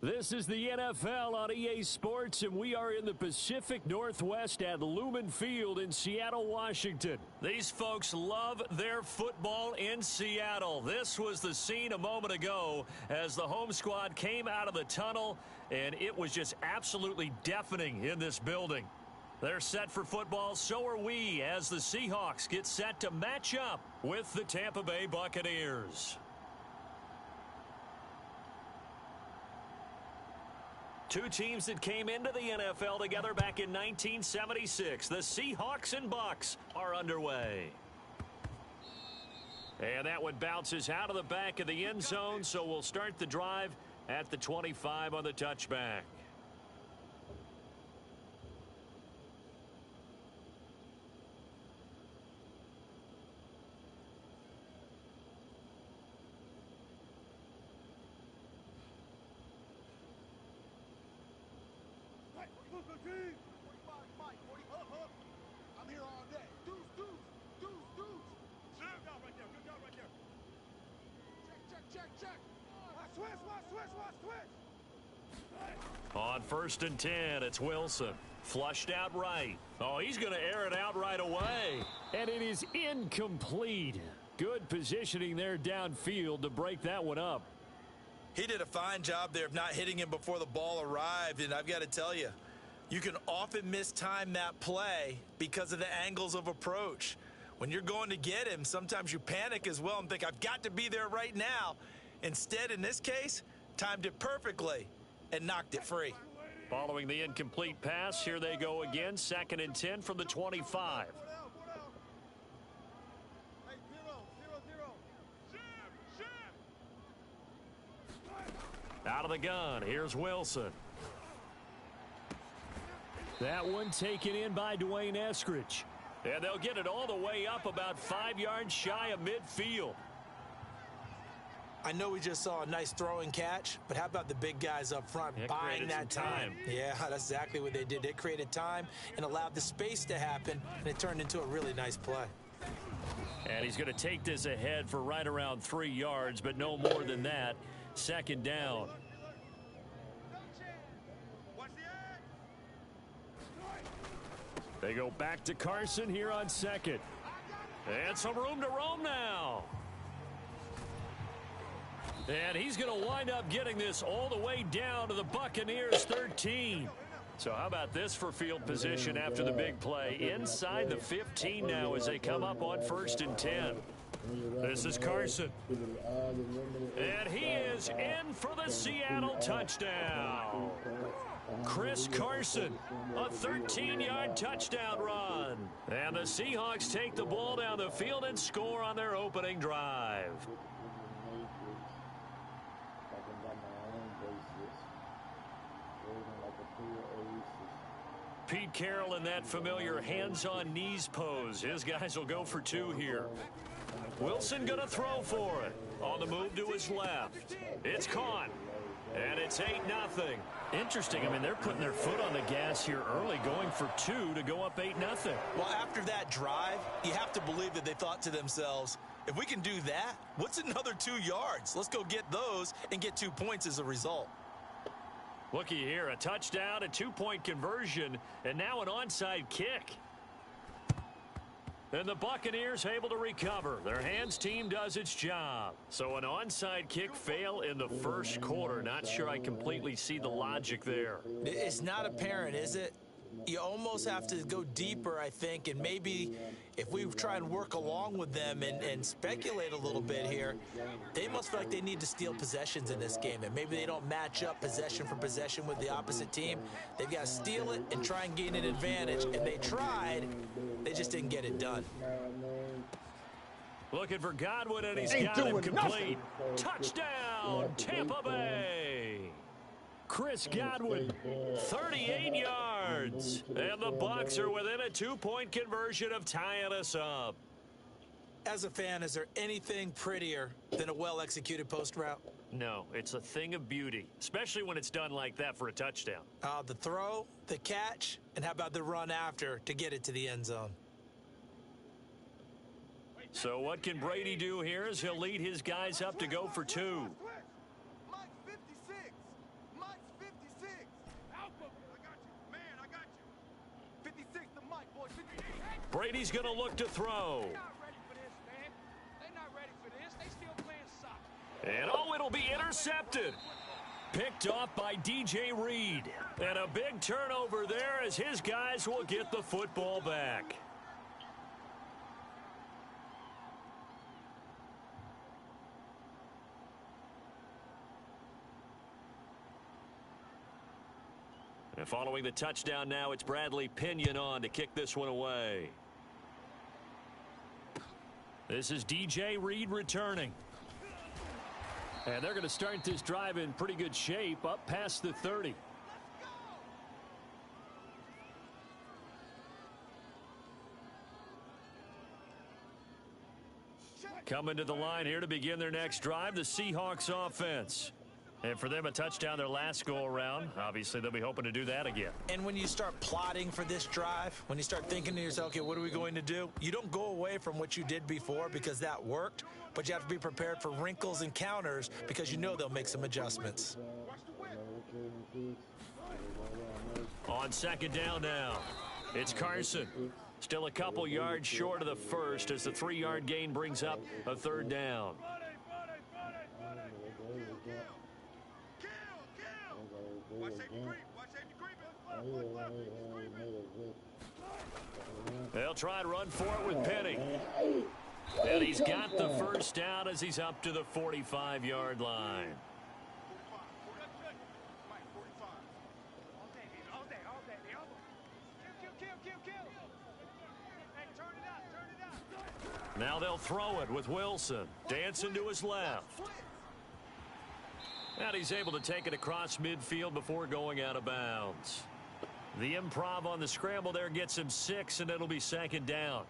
This is the NFL on EA Sports, and we are in the Pacific Northwest at Lumen Field in Seattle, Washington. These folks love their football in Seattle. This was the scene a moment ago as the home squad came out of the tunnel, and it was just absolutely deafening in this building. They're set for football, so are we, as the Seahawks get set to match up with the Tampa Bay Buccaneers. Two teams that came into the NFL together back in 1976. The Seahawks and Bucs are underway. And that one bounces out of the back of the end zone, so we'll start the drive at the 25 on the touchback. I'm here all day. Deuce. Good job right there. Check. Switch. On 1st and 10, it's Wilson. Flushed out right. Oh, he's going to air it out right away. And it is incomplete. Good positioning there downfield to break that one up. He did a fine job there of not hitting him before the ball arrived, and I've got to tell you, you can often mistime that play because of the angles of approach. When you're going to get him, sometimes you panic as well and think, I've got to be there right now. Instead, in this case, timed it perfectly and knocked it free. Following the incomplete pass, here they go again. 2nd and 10 from the 25. Out of the gun, here's Wilson. That one taken in by Dwayne Eskridge. And they'll get it all the way up about 5 yards shy of midfield. I know we just saw a nice throwing catch, but how about the big guys up front buying that time? Yeah, that's exactly what they did. They created time and allowed the space to happen, and it turned into a really nice play. And he's going to take this ahead for right around 3 yards, but no more than that. 2nd down. They go back to Carson here on 2nd. And some room to roam now. And he's going to wind up getting this all the way down to the Buccaneers 13. So how about this for field position after the big play? Inside the 15 now as they come up on 1st and 10. This is Carson. And he is in for the Seattle touchdown. Chris Carson, a 13-yard touchdown run. And the Seahawks take the ball down the field and score on their opening drive. Pete Carroll in that familiar hands-on knees pose. His guys will go for 2 here. Wilson going to throw for it. On the move to his left. It's caught. And it's 8-0. Interesting. I mean, they're putting their foot on the gas here early, going for 2 to go up 8-0. Well, after that drive, you have to believe that they thought to themselves, if we can do that, what's another 2 yards? Let's go get those and get 2 points as a result. Looky here, a touchdown, a 2-point conversion, and now an onside kick. And the Buccaneers able to recover. Their hands team does its job. So an onside kick fail in the 1st quarter. Not sure I completely see the logic there. It's not apparent, is it? You almost have to go deeper, I think, and maybe if we try and work along with them and speculate a little bit here, they must feel like they need to steal possessions in this game, and maybe they don't match up possession for possession with the opposite team. They've got to steal it and try and gain an advantage, and they tried. They just didn't get it done. Looking for Godwin, and he's got him complete. Touchdown, Tampa Bay. Chris Godwin, 38 yards. And the Bucs are within a 2-point conversion of tying us up. As a fan, is there anything prettier than a well-executed post route? No, it's a thing of beauty, especially when it's done like that for a touchdown. The throw, the catch, and how about the run after to get it to the end zone? So what can Brady do here as he'll lead his guys up to go for 2? Mike 56. Mike Brady's going to look to throw. They're not ready for this, man. They're not ready for this. They still playing soccer. And oh, it'll be intercepted. Picked off by DJ Reed. And a big turnover there as his guys will get the football back. And following the touchdown now, it's Bradley Pinion on to kick this one away. This is DJ Reed returning. And they're going to start this drive in pretty good shape up past the 30. Coming to the line here to begin their next drive, the Seahawks offense. And for them, a touchdown their last go-around. Obviously, they'll be hoping to do that again. And when you start plotting for this drive, when you start thinking to yourself, okay, what are we going to do? You don't go away from what you did before because that worked, but you have to be prepared for wrinkles and counters because you know they'll make some adjustments. On second down now, it's Carson. Still a couple yards short of the first as the 3-yard gain brings up a third down. They'll try and run for it with Penny. And he's got the first down as he's up to the 45-yard line. Now they'll throw it with Wilson. Dancing to his left. And he's able to take it across midfield before going out of bounds. The improv on the scramble there gets him 6, and it'll be second down.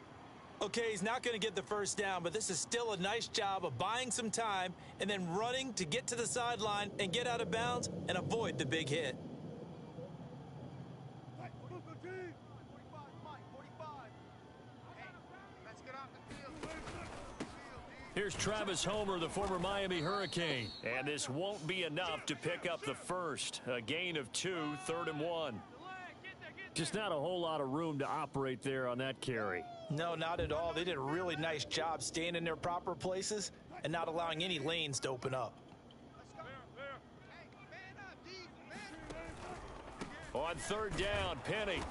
Okay, he's not going to get the first down, but this is still a nice job of buying some time and then running to get to the sideline and get out of bounds and avoid the big hit. Here's Travis Homer, the former Miami Hurricane. And this won't be enough to pick up the first. A gain of 2, 3rd and 1. Just not a whole lot of room to operate there on that carry. No, not at all. They did a really nice job staying in their proper places and not allowing any lanes to open up. On third down, Penny.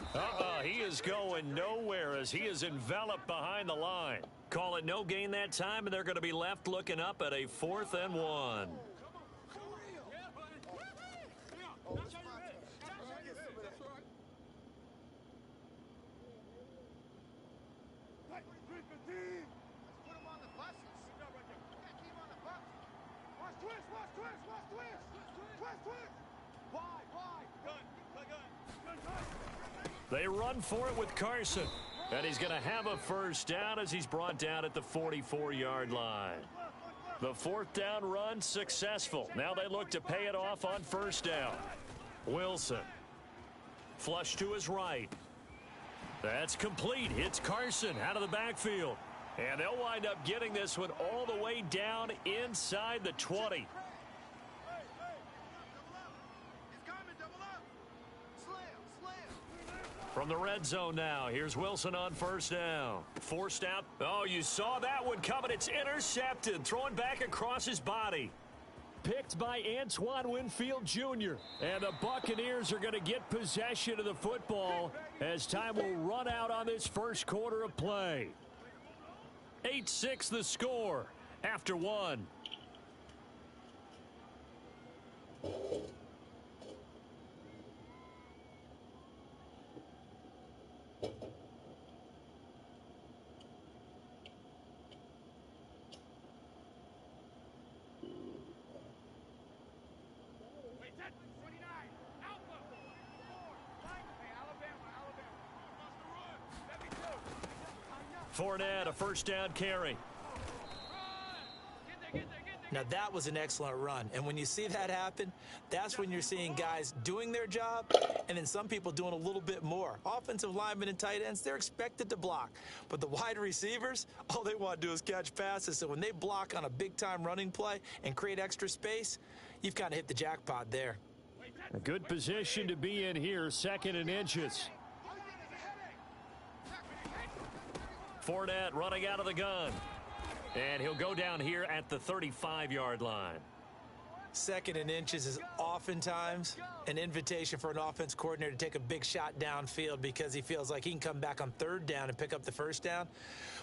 He is going nowhere as he is enveloped behind the line. Call it no gain that time, and they're going to be left looking up at a 4th and 1. They run for it with Carson. And he's going to have a first down as he's brought down at the 44-yard line. The 4th down run successful. Now they look to pay it off on first down. Wilson. Flush to his right. That's complete. It's Carson out of the backfield. And they'll wind up getting this one all the way down inside the 20. From the red zone now, here's Wilson on first down. Forced out. Oh, you saw that one coming. It's intercepted. Throwing back across his body. Picked by Antoine Winfield Jr. And the Buccaneers are going to get possession of the football as time will run out on this first quarter of play. 8-6 the score after 1. Fournette, a first down carry. Now that was an excellent run, and when you see that happen, that's when you're seeing guys doing their job and then some people doing a little bit more. Offensive linemen and tight ends, they're expected to block, but the wide receivers, all they want to do is catch passes. So when they block on a big-time running play and create extra space, you've kind of hit the jackpot there. A good position to be in here, 2nd and inches. Fournette running out of the gun. And he'll go down here at the 35-yard line. 2nd and inches is oftentimes an invitation for an offense coordinator to take a big shot downfield because he feels like he can come back on 3rd down and pick up the 1st down.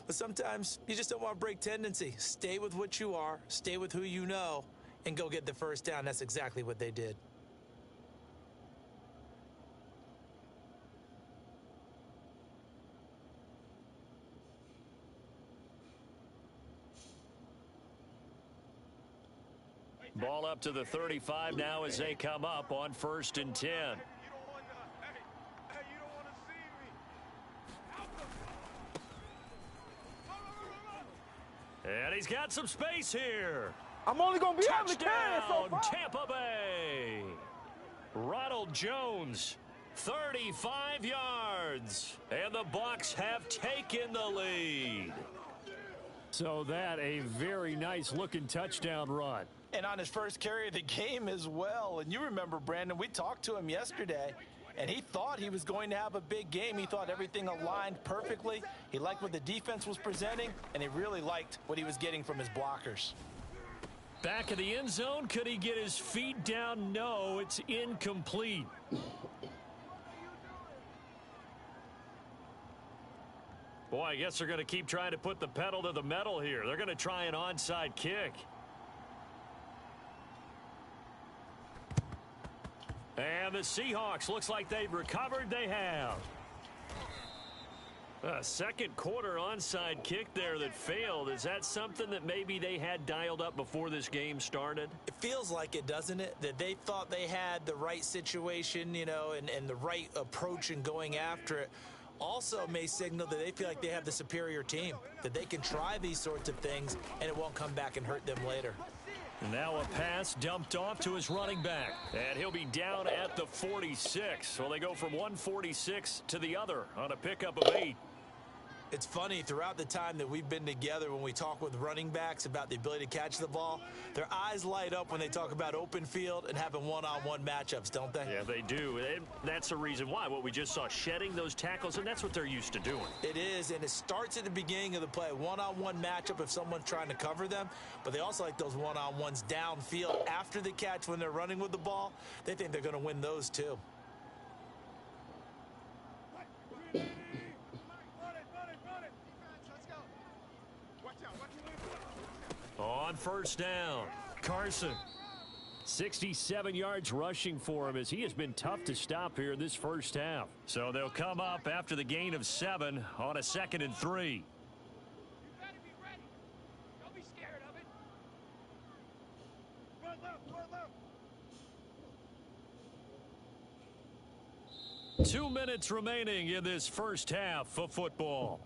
But sometimes you just don't want to break tendency. Stay with what you are, stay with who you know, and go get the 1st down. That's exactly what they did. Ball up to the 35 now as they come up on 1st and 10. And he's got some space here. I'm only going to be able to carry it so far. Tampa Bay. Ronald Jones, 35 yards. And the Bucs have taken the lead. So that a very nice looking touchdown run. And on his first carry of the game as well. And you remember, Brandon, we talked to him yesterday, and he thought he was going to have a big game. He thought everything aligned perfectly. He liked what the defense was presenting, and he really liked what he was getting from his blockers. Back in the end zone, could he get his feet down? No, it's incomplete. Boy, I guess they're going to keep trying to put the pedal to the metal here. They're going to try an onside kick. And the Seahawks, looks like they've recovered. They have. A 2nd quarter onside kick there that failed. Is that something that maybe they had dialed up before this game started? It feels like it, doesn't it? That they thought they had the right situation, you know, and the right approach in going after it. Also may signal that they feel like they have the superior team, that they can try these sorts of things and it won't come back and hurt them later. Now a pass dumped off to his running back. And he'll be down at the 46. So they go from 146 to the other on a pickup of 8. It's funny, throughout the time that we've been together, when we talk with running backs about the ability to catch the ball, their eyes light up when they talk about open field and having one-on-one matchups, don't they? Yeah, they do. And that's the reason why. What we just saw, shedding those tackles, and that's what they're used to doing. It is, and it starts at the beginning of the play. One-on-one matchup if someone's trying to cover them, but they also like those one-on-ones downfield after the catch when they're running with the ball. They think they're going to win those too. On 1st down, Carson. 67 yards rushing for him as he has been tough to stop here in this 1st half. So they'll come up after the gain of 7 on a 2nd and 3. You better be ready. Don't be scared of it. 2 minutes remaining in this 1st half of football.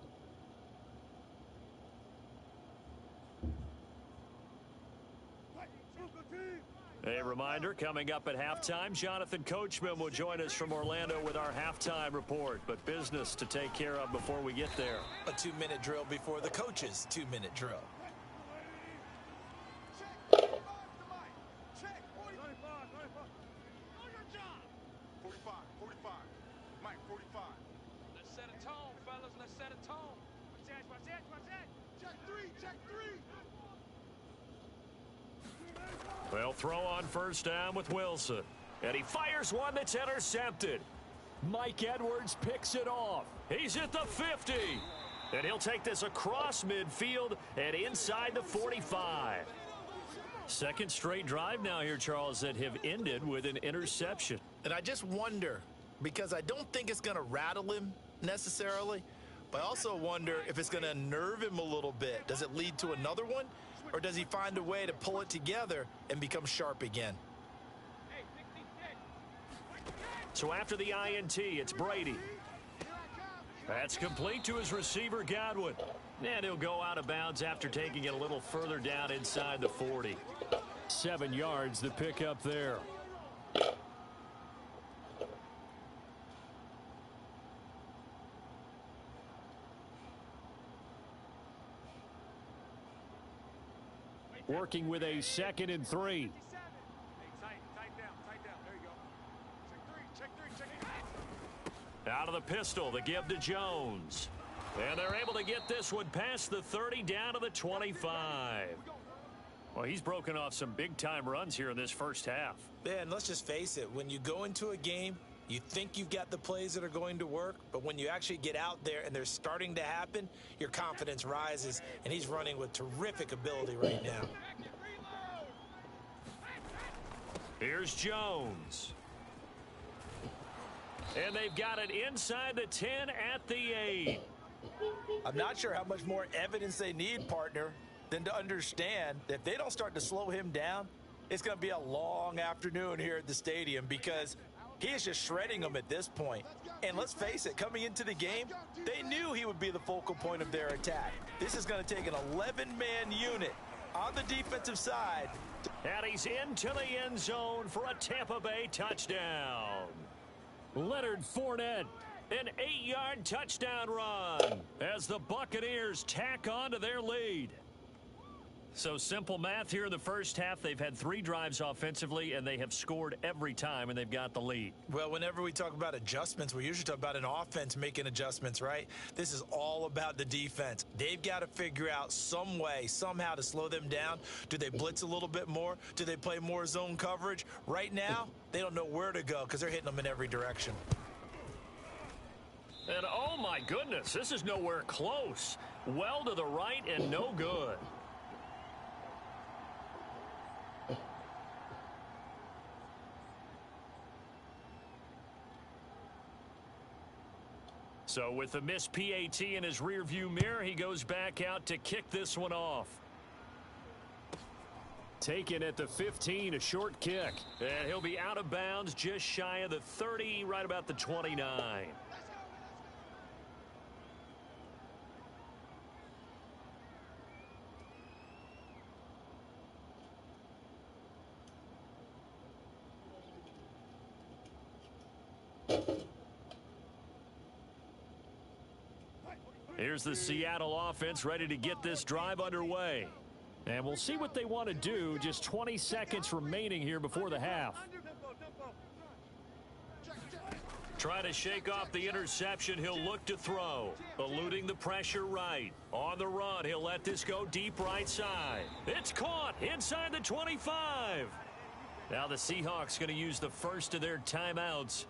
A reminder, coming up at halftime, Jonathan Coachman will join us from Orlando with our halftime report. But business to take care of before we get there. A 2-minute drill before the coach's 2-minute drill. Let's set a tone, fellas. Let's set a tone. Watch that. Check 3. They'll throw on 1st down with Wilson. And he fires one that's intercepted. Mike Edwards picks it off. He's at the 50. And he'll take this across midfield and inside the 45. 2nd straight drive now here, Charles, that have ended with an interception. And I just wonder, because I don't think it's going to rattle him necessarily, but I also wonder if it's going to unnerve him a little bit. Does it lead to another one? Or does he find a way to pull it together and become sharp again? So after the INT, it's Brady. That's complete to his receiver, Godwin. And he'll go out of bounds after taking it a little further down inside the 40. 7 yards, the pickup there. Working with a 2nd and 3. Hey, tight down. There you go. Check three. Out of the pistol, the give to Jones. And they're able to get this one past the 30 down to the 25. Well, he's broken off some big-time runs here in this first half. Yeah, and let's just face it. When you go into a game, you think you've got the plays that are going to work, but when you actually get out there and they're starting to happen, your confidence rises, and he's running with terrific ability right now. Here's Jones. And they've got it inside the 10 at the 8. I'm not sure how much more evidence they need, partner, than to understand that if they don't start to slow him down, it's going to be a long afternoon here at the stadium because he is just shredding them at this point. And let's face it, coming into the game, they knew he would be the focal point of their attack. This is going to take an 11-man unit on the defensive side. And he's into the end zone for a Tampa Bay touchdown. Leonard Fournette, an 8-yard touchdown run as the Buccaneers tack on to their lead. So simple math here in the first half. They've had 3 drives offensively, and they have scored every time, and they've got the lead. Well, whenever we talk about adjustments, we usually talk about an offense making adjustments, right? This is all about the defense. They've got to figure out some way, somehow to slow them down. Do they blitz a little bit more? Do they play more zone coverage? Right now, they don't know where to go because they're hitting them in every direction. And oh my goodness, this is nowhere close. Well to the right and no good. So with the missed PAT in his rearview mirror, he goes back out to kick this one off. Taken at the 15, a short kick. And he'll be out of bounds just shy of the 30, right about the 29. Here's the Seattle offense ready to get this drive underway. And we'll see what they want to do. Just 20 seconds remaining here before the half. Try to shake off the interception. He'll look to throw. Eluding the pressure right. On the run, he'll let this go deep right side. It's caught inside the 25. Now the Seahawks going to use the first of their timeouts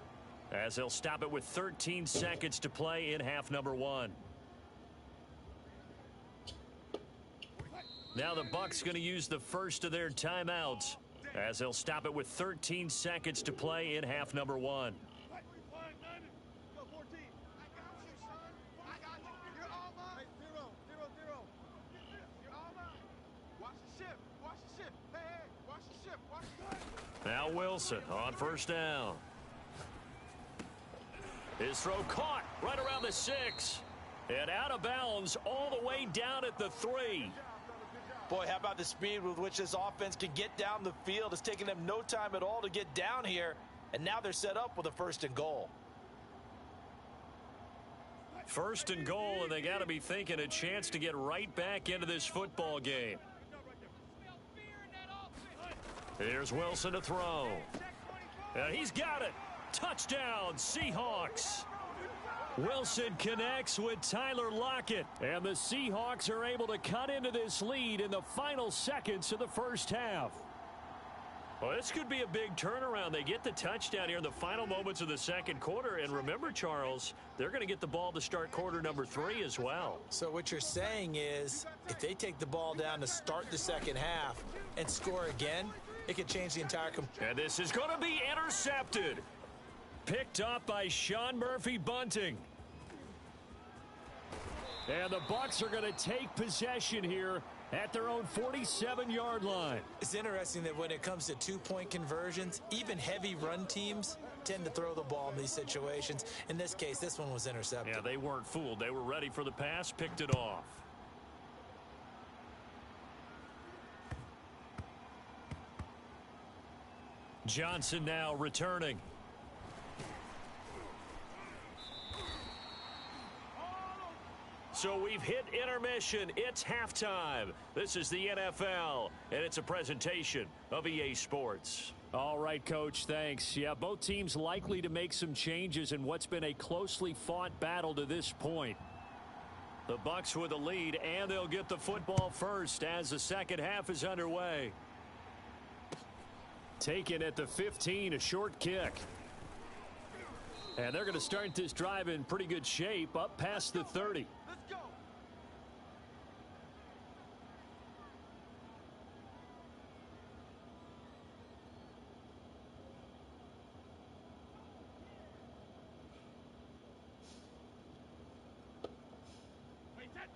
as they'll stop it with 13 seconds to play in half number 1. Now the Bucs going to use the first of their timeouts as they'll stop it with 13 seconds to play in half number 1. Now Wilson on first down. His throw caught right around the 6. And out of bounds all the way down at the 3. Boy, how about the speed with which this offense can get down the field? It's taken them no time at all to get down here, and now they're set up with a 1st and goal. 1st and goal, and they got to be thinking a chance to get right back into this football game. Here's Wilson to throw. And he's got it. Touchdown, Seahawks. Wilson connects with Tyler Lockett, and the Seahawks are able to cut into this lead in the final seconds of the first half. Well, this could be a big turnaround. They get the touchdown here in the final moments of the second quarter, and remember, Charles, they're going to get the ball to start quarter number 3 as well. So what you're saying is if they take the ball down to start the second half and score again, it could change the entire... And this is going to be intercepted. Picked up by Sean Murphy-Bunting. And the Bucs are going to take possession here at their own 47-yard line. It's interesting that when it comes to 2-point conversions, even heavy run teams tend to throw the ball in these situations. In this case, this one was intercepted. Yeah, they weren't fooled. They were ready for the pass, picked it off. Johnson now returning. So we've hit intermission. It's halftime. This is the NFL, and it's a presentation of EA Sports. All right, Coach, thanks. Yeah, both teams likely to make some changes in what's been a closely fought battle to this point. The Bucs with the lead, and they'll get the football first as the second half is underway. Taken at the 15, a short kick. And they're going to start this drive in pretty good shape up past the 30. Let's go.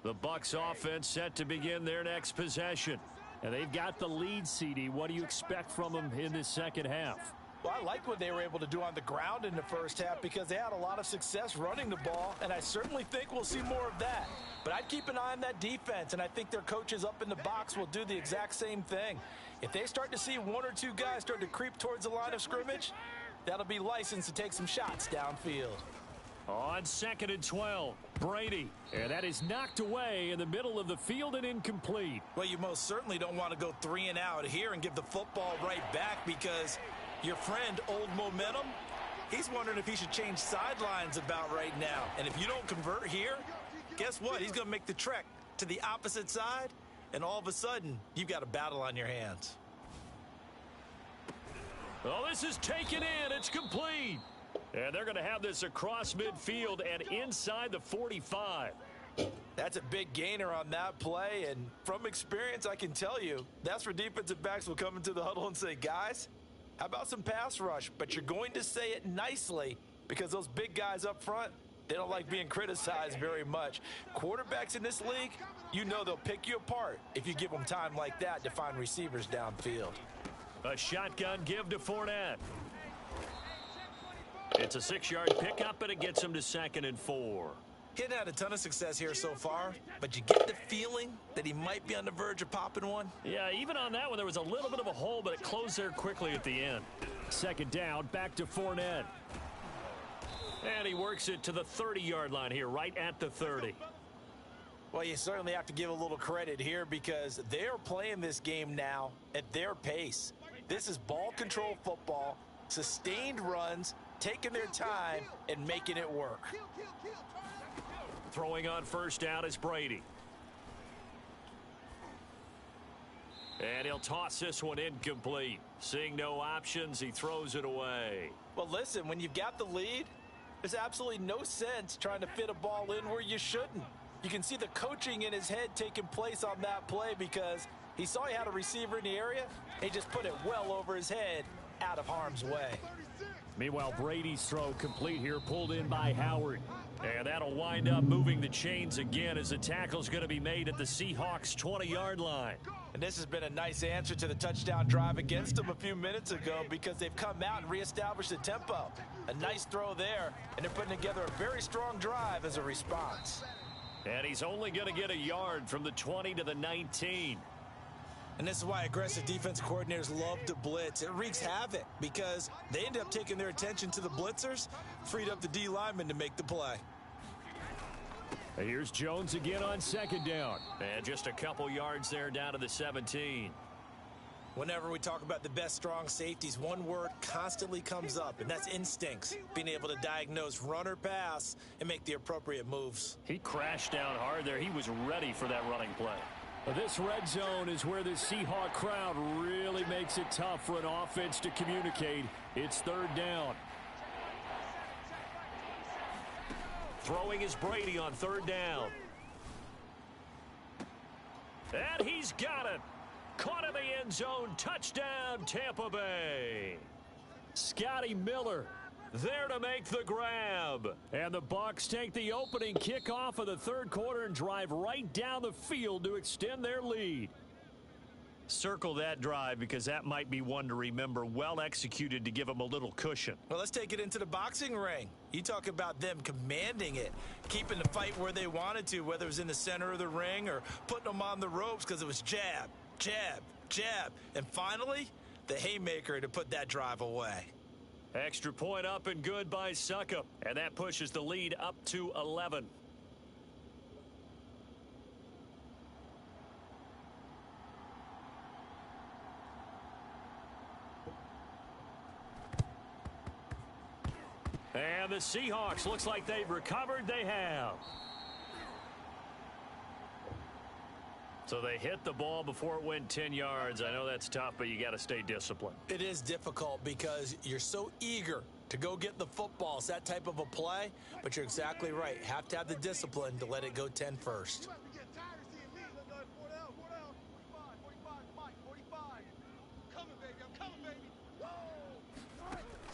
The Bucs offense set to begin their next possession. And they've got the lead, CD. What do you expect from them in this second half? Well, I liked what they were able to do on the ground in the first half because they had a lot of success running the ball, and I certainly think we'll see more of that. But I'd keep an eye on that defense, and I think their coaches up in the box will do the exact same thing. If they start to see one or two guys start to creep towards the line of scrimmage, that'll be licensed to take some shots downfield. On 2nd and 12, Brady. And that is knocked away in the middle of the field and incomplete. Well, you most certainly don't want to go 3 and out here and give the football right back because your friend, Old Momentum, he's wondering if he should change sidelines about right now. And if you don't convert here, guess what? He's going to make the trek to the opposite side, and all of a sudden, you've got a battle on your hands. Oh, this is taken in. It's complete. And they're going to have this across midfield and inside the 45. That's a big gainer on that play, and from experience, I can tell you, that's where defensive backs will come into the huddle and say, guys, how about some pass rush? But you're going to say it nicely because those big guys up front, they don't like being criticized very much. Quarterbacks in this league, you know they'll pick you apart if you give them time like that to find receivers downfield. A shotgun give to Fournette. It's a 6-yard pickup, and it gets him to 2nd and 4. He hadn't had a ton of success here so far, but you get the feeling that he might be on the verge of popping one. Yeah, even on that one, there was a little bit of a hole, but it closed there quickly at the end. 2nd down, back to Fournette. And he works it to the 30-yard line here, right at the 30. Well, you certainly have to give a little credit here because they're playing this game now at their pace. This is ball control football, sustained runs, taking their time and making it work. Throwing on first down is Brady. And he'll toss this one incomplete. Seeing no options, he throws it away. Well, listen, when you've got the lead, there's absolutely no sense trying to fit a ball in where you shouldn't. You can see the coaching in his head taking place on that play because he saw he had a receiver in the area. He just put it well over his head out of harm's way. Meanwhile, Brady's throw complete here, pulled in by Howard. And that'll wind up moving the chains again as the tackle's going to be made at the Seahawks' 20-yard line. And this has been a nice answer to the touchdown drive against them a few minutes ago because they've come out and reestablished the tempo. A nice throw there, and they're putting together a very strong drive as a response. And he's only going to get a yard from the 20 to the 19. And this is why aggressive defense coordinators love to blitz. It wreaks havoc because they end up taking their attention to the blitzers, freed up the D lineman to make the play. Here's Jones again on 2nd down. And just a couple yards there down to the 17. Whenever we talk about the best strong safeties, one word constantly comes up, and that's instincts. Being able to diagnose run or pass and make the appropriate moves. He crashed down hard there. He was ready for that running play. This red zone is where the Seahawk crowd really makes it tough for an offense to communicate. It's 3rd down. Throwing is Brady on 3rd down. And he's got it. Caught in the end zone. Touchdown, Tampa Bay. Scotty Miller there to make the grab. And the Bucs take the opening kickoff of the 3rd quarter and drive right down the field to extend their lead. Circle that drive because that might be one to remember. Well executed to give them a little cushion. Well, let's take it into the boxing ring. You talk about them commanding it, keeping the fight where they wanted to, whether it was in the center of the ring or putting them on the ropes because it was jab, jab, jab. And finally, the haymaker to put that drive away. Extra point up and good by Suckup. And that pushes the lead up to 11. And the Seahawks looks like they've recovered. They have. So they hit the ball before it went 10 yards. I know that's tough, but you got to stay disciplined. It is difficult because you're so eager to go get the football. It's that type of a play, but you're exactly right. Have to have the discipline to let it go 10 first.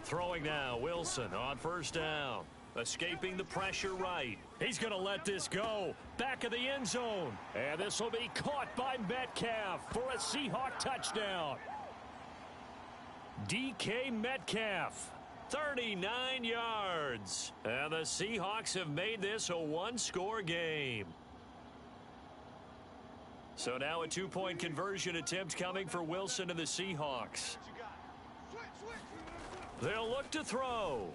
Throwing now, Wilson on first down. Escaping the pressure right. He's going to let this go. Back of the end zone. And this will be caught by Metcalf for a Seahawk touchdown. DK Metcalf, 39 yards. And the Seahawks have made this a one-score game. So now a two-point conversion attempt coming for Wilson and the Seahawks. They'll look to throw.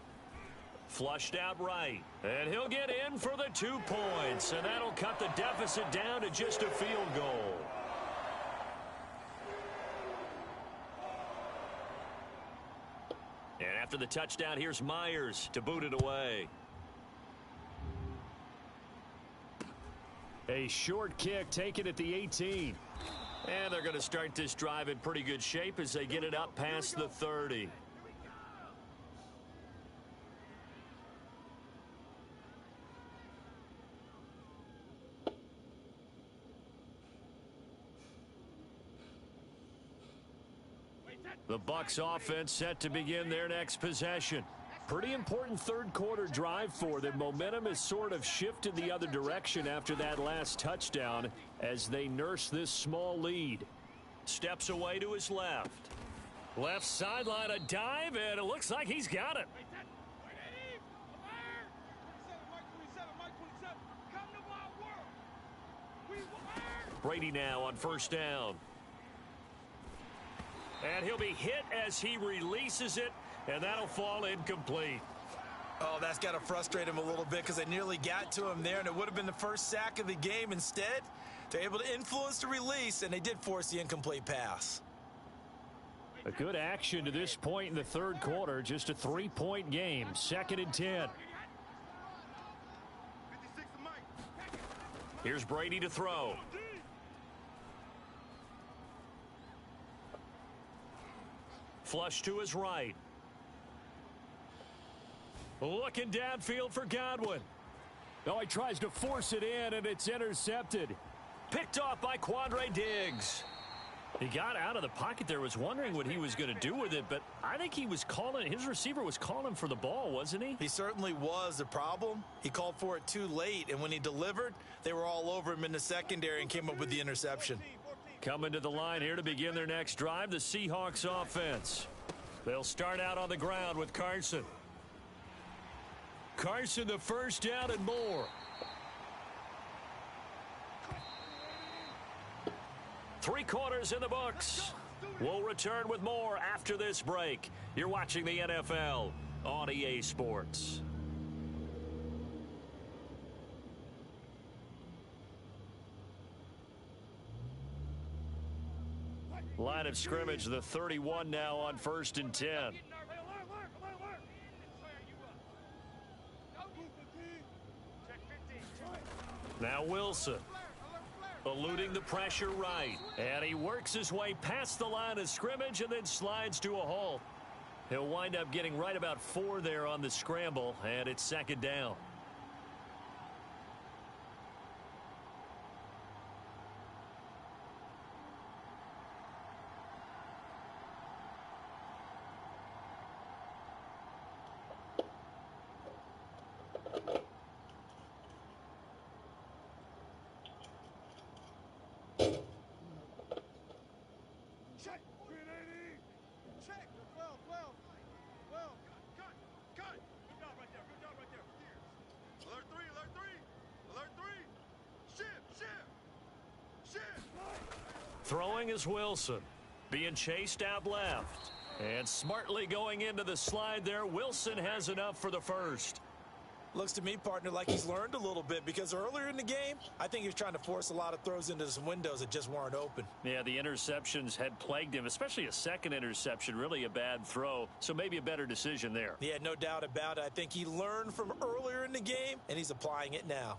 Flushed out right. And he'll get in for the 2 points. And that'll cut the deficit down to just a field goal. And after the touchdown, here's Myers to boot it away. A short kick taken at the 18. And they're going to start this drive in pretty good shape as they get it up past the 30. The Bucs offense set to begin their next possession. Pretty important third quarter drive for them. Momentum has sort of shifted the other direction after that last touchdown as they nurse this small lead. Steps away to his left. Left sideline, a dive, and it looks like he's got it. Brady now on first down. And he'll be hit as he releases it, and that'll fall incomplete. Oh, that's got to frustrate him a little bit because they nearly got to him there, and it would have been the first sack of the game. Instead, they're able to influence the release, and they did force the incomplete pass. A good action to this point in the third quarter. Just a 3-point game. 2nd and 10. Here's Brady to throw. Flush to his right. Looking downfield for Godwin. Oh, he tries to force it in, and it's intercepted. Picked off by Quandre Diggs. He got out of the pocket there, was wondering what he was going to do with it, but I think he was calling, his receiver was calling for the ball, wasn't he? He certainly was. The problem, he called for it too late, and when he delivered, they were all over him in the secondary and came up with the interception. Coming to the line here to begin their next drive, the Seahawks offense. They'll start out on the ground with Carson. Carson, the first down and more. 3 quarters in the books. We'll return with more after this break. You're watching the NFL on EA Sports. Line of scrimmage, the 31 now on 1st and 10. Now Wilson. Eluding the pressure right. And he works his way past the line of scrimmage and then slides to a halt. He'll wind up getting right about 4 there on the scramble, and it's 2nd down. Throwing is Wilson. Being chased out left. And smartly going into the slide there. Wilson has enough for the first. Looks to me, partner, like he's learned a little bit because earlier in the game, I think he was trying to force a lot of throws into some windows that just weren't open. Yeah, the interceptions had plagued him, especially a second interception, really a bad throw. So maybe a better decision there. Yeah, no doubt about it. I think he learned from earlier in the game, and he's applying it now.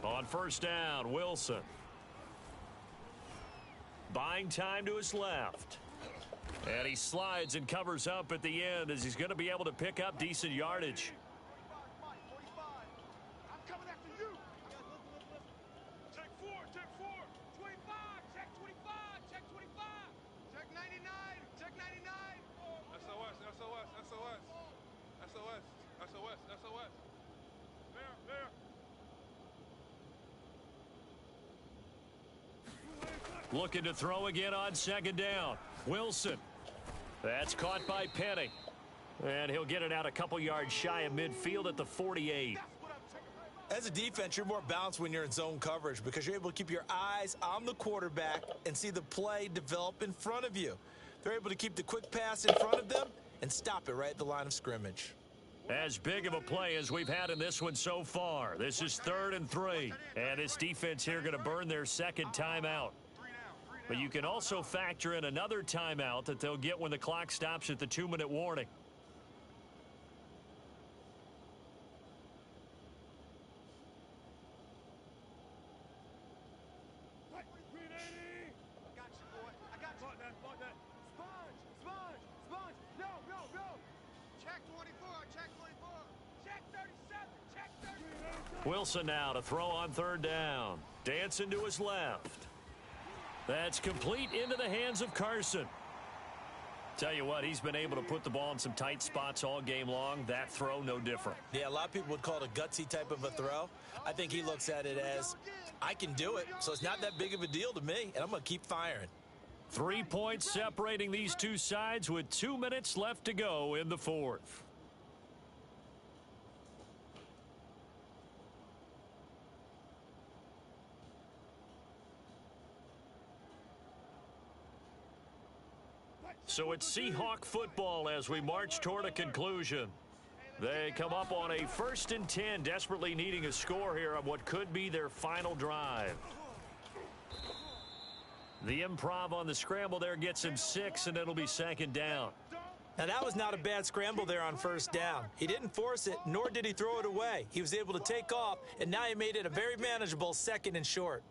On first down, Wilson. Buying time to his left. And he slides and covers up at the end as he's going to be able to pick up decent yardage. I'm coming after you. Check 4, check 4. 25, check 25, check 25. Check 99, check 99. SOS, SOS, SOS. SOS, SOS, SOS. There. Looking to throw again on second down. Wilson. That's caught by Penny. And he'll get it out a couple yards shy of midfield at the 48. As a defense, you're more balanced when you're in zone coverage because you're able to keep your eyes on the quarterback and see the play develop in front of you. They're able to keep the quick pass in front of them and stop it right at the line of scrimmage. As big of a play as we've had in this one so far. This is 3rd and 3. And this defense here going to burn their second timeout. But you can also factor in another timeout that they'll get when the clock stops at the 2-minute warning. Wilson now to throw on 3rd down. Dancing to his left. That's complete into the hands of Carson. Tell you what, he's been able to put the ball in some tight spots all game long. That throw, no different. Yeah, a lot of people would call it a gutsy type of a throw. I think he looks at it as, I can do it, so it's not that big of a deal to me, and I'm going to keep firing. 3 points separating these two sides with 2 minutes left to go in the 4th. So it's Seahawk football as we march toward a conclusion. They come up on a 1st and 10, desperately needing a score here on what could be their final drive. The improv on the scramble there gets him 6, and it'll be 2nd down. Now, that was not a bad scramble there on 1st down. He didn't force it, nor did he throw it away. He was able to take off, and now he made it a very manageable 2nd and short.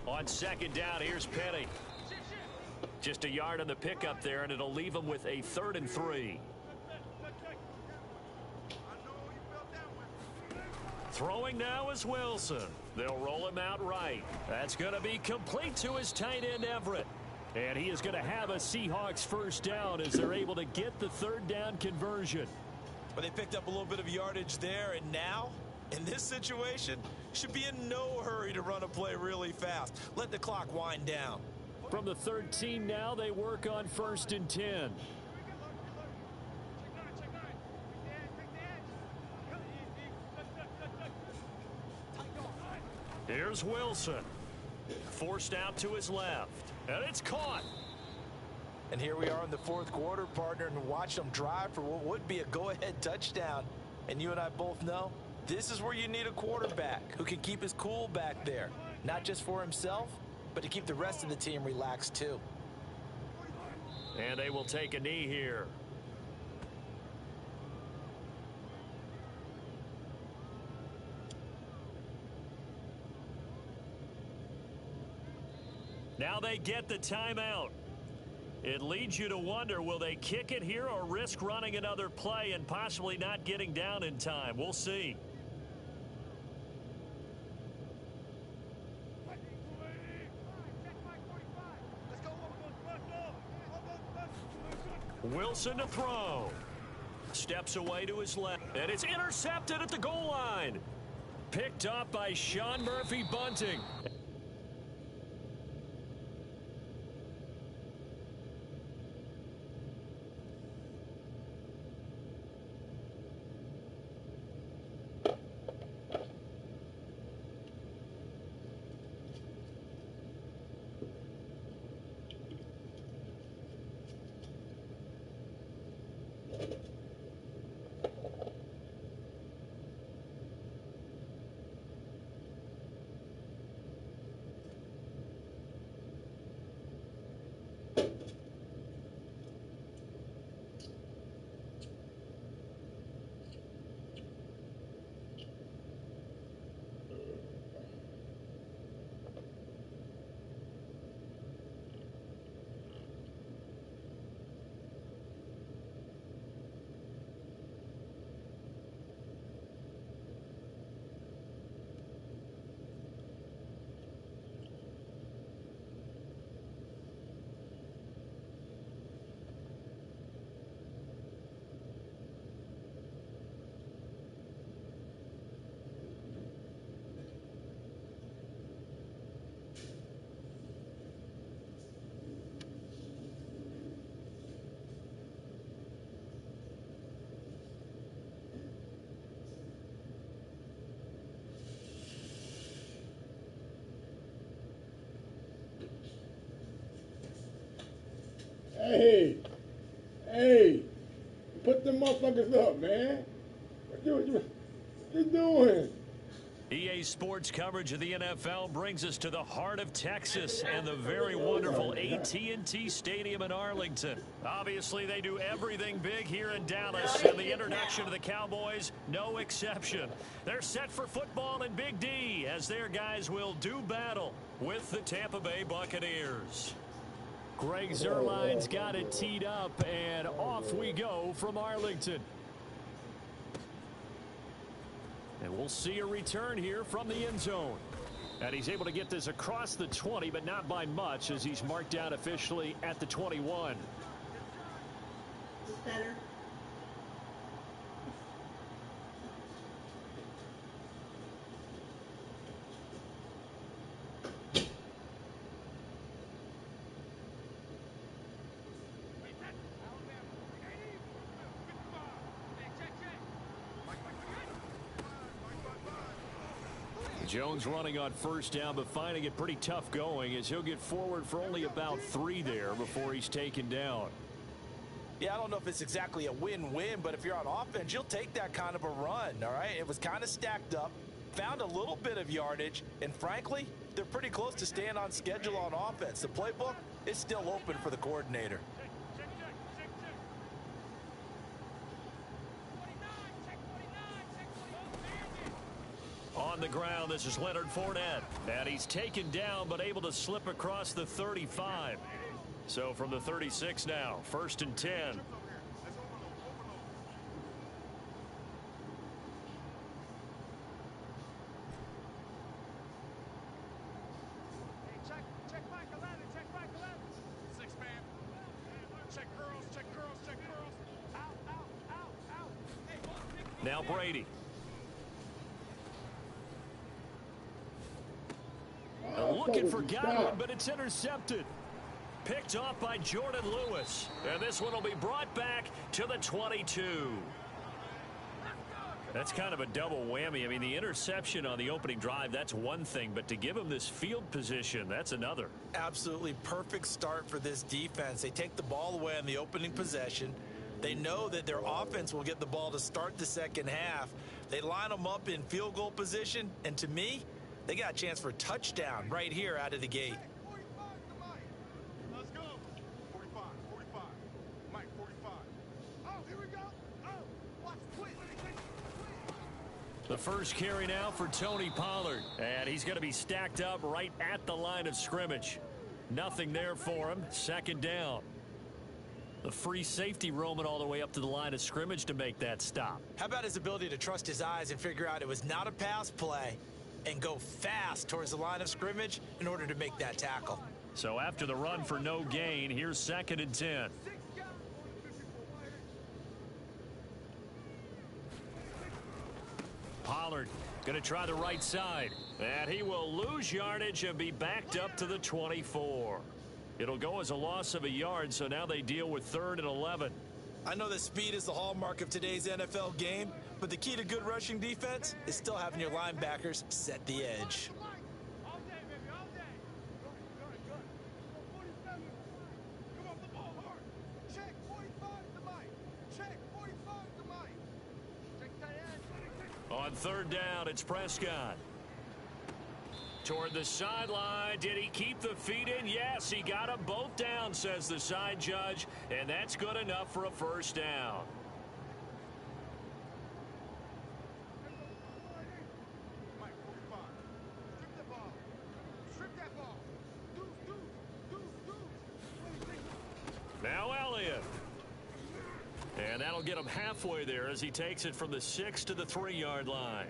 On 2nd down, here's Penny. Just a yard on the pickup there, and it'll leave him with a 3rd and 3. Throwing now is Wilson. They'll roll him out right. That's going to be complete to his tight end, Everett. And he is going to have a Seahawks 1st down as they're able to get the 3rd down conversion. But they picked up a little bit of yardage there, and now, in this situation, should be in no hurry to run a play really fast. Let the clock wind down. From the 13 now, they work on 1st and 10. Here's Wilson. Forced out to his left. And it's caught. And here we are in the 4th quarter, partner, and watch them drive for what would be a go-ahead touchdown. And you and I both know this is where you need a quarterback who can keep his cool back there. Not just for himself, but to keep the rest of the team relaxed too. And they will take a knee here. Now they get the timeout. It leads you to wonder, will they kick it here or risk running another play and possibly not getting down in time? We'll see. Wilson to throw. Steps away to his left. And it's intercepted at the goal line. Picked up by Sean Murphy-Bunting. Hey, hey, put them motherfuckers up, man. What you doing? EA Sports coverage of the NFL brings us to the heart of Texas and the very wonderful AT&T Stadium in Arlington. Obviously, they do everything big here in Dallas, and the introduction to the Cowboys, no exception. They're set for football in Big D as their guys will do battle with the Tampa Bay Buccaneers. Greg Zuerlein's got it teed up, and off we go from Arlington. And we'll see a return here from the end zone. And he's able to get this across the 20, but not by much, as he's marked down officially at the 21. Better. Jones running on first down, but finding it pretty tough going as he'll get forward for only about 3 there before he's taken down. Yeah, I don't know if it's exactly a win-win, but if you're on offense, you'll take that kind of a run, all right? It was kind of stacked up, found a little bit of yardage, and frankly, they're pretty close to staying on schedule on offense. The playbook is still open for the coordinator. On the ground, this is Leonard Fournette. And he's taken down, but able to slip across the 35. So from the 36 now, 1st and 10. Check back 11, check back 11. 6 man. Check girls. Out. Hey, now Brady. Looking for Godwin, but it's intercepted. Picked off by Jordan Lewis. And this one will be brought back to the 22. That's kind of a double whammy. I mean, the interception on the opening drive, that's one thing. But to give him this field position, that's another. Absolutely perfect start for this defense. They take the ball away on the opening possession. They know that their offense will get the ball to start the second half. They line them up in field goal position. And to me, they got a chance for a touchdown right here out of the gate. 45 to Mike. Let's go. 45. Mike, 45. Oh, here we go. Oh, watch quick. The first carry now for Tony Pollard. And he's going to be stacked up right at the line of scrimmage. Nothing there for him. 2nd down. The free safety roaming all the way up to the line of scrimmage to make that stop. How about his ability to trust his eyes and figure out it was not a pass play and go fast towards the line of scrimmage in order to make that tackle. So after the run for no gain, here's 2nd and 10. Pollard going to try the right side. And he will lose yardage and be backed up to the 24. It'll go as a loss of a yard, so now they deal with 3rd and 11. I know that speed is the hallmark of today's NFL game, but the key to good rushing defense is still having your linebackers set the edge. All day, baby, all day. Good. 47. Come on, the ball hard. Check 45 to Mike. Check 45 to Mike. Check tight end. On 3rd down, it's Prescott. Toward the sideline. Did he keep the feet in? Yes, he got them both down, says the side judge, and that's good enough for a 1st down. Mike, 45. Strip that ball. Deuce. Now Elliott. And that'll get him halfway there as he takes it from the 6 to the 3-yard line.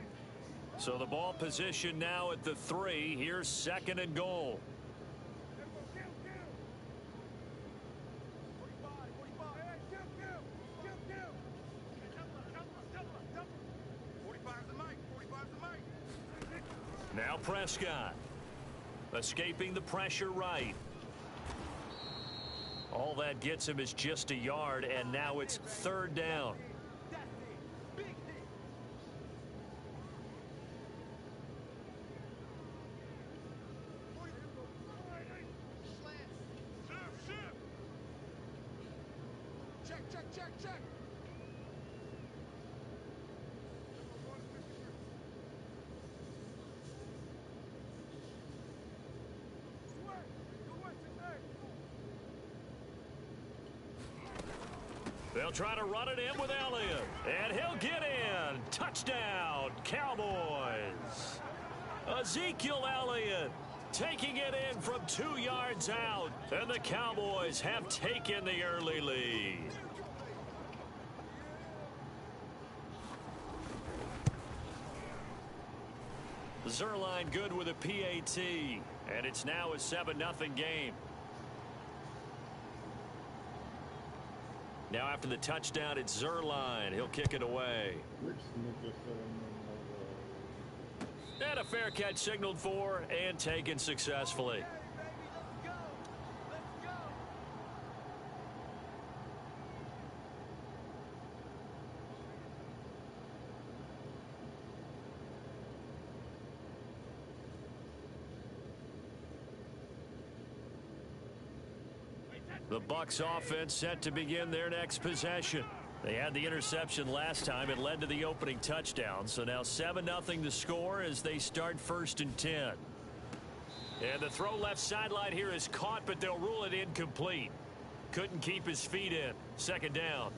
So the ball position now at the 3. Here's 2nd and goal. Now Prescott. Escaping the pressure right. All that gets him is just a yard, and now it's 3rd down. Check, check, check, check. They'll try to run it in with Elliott. And he'll get in. Touchdown, Cowboys. Ezekiel Elliott taking it in from 2 yards out. And the Cowboys have taken the early lead. Zerline good with a PAT. And it's now a 7-0 game. Now after the touchdown, it's Zerline. He'll kick it away. And a fair catch signaled for and taken successfully. The Bucs offense set to begin their next possession. They had the interception last time. It led to the opening touchdown. So now 7-0 the score as they start 1st and 10. And the throw left sideline here is caught, but they'll rule it incomplete. Couldn't keep his feet in. 2nd down.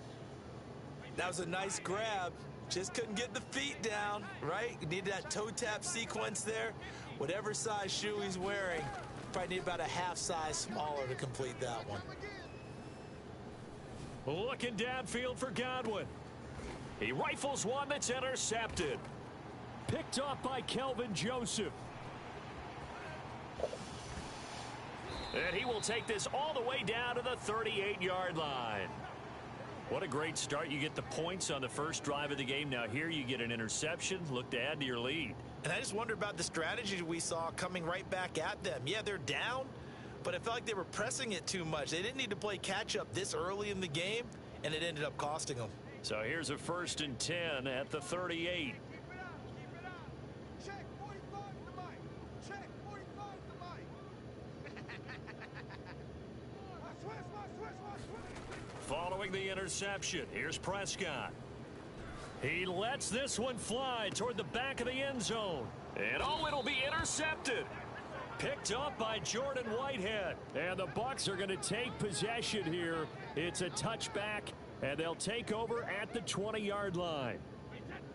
That was a nice grab. Just couldn't get the feet down, right? You needed that toe tap sequence there. Whatever size shoe he's wearing, probably need about a half size smaller to complete that one. Looking downfield for Godwin. He rifles one that's intercepted. Picked up by Kelvin Joseph. And he will take this all the way down to the 38-yard line. What a great start. You get the points on the first drive of the game. Now here you get an interception. Look to add to your lead. And I just wonder about the strategy we saw coming right back at them. Yeah, they're down, but it felt like they were pressing it too much. They didn't need to play catch-up this early in the game, and it ended up costing them. So here's a 1st and 10 at the 38. Check 45 to Mike. Check 45 to Mike. Switch. Following the interception, here's Prescott. He lets this one fly toward the back of the end zone. And it'll be intercepted. Picked up by Jordan Whitehead. And the Bucs are going to take possession here. It's a touchback, and they'll take over at the 20-yard line.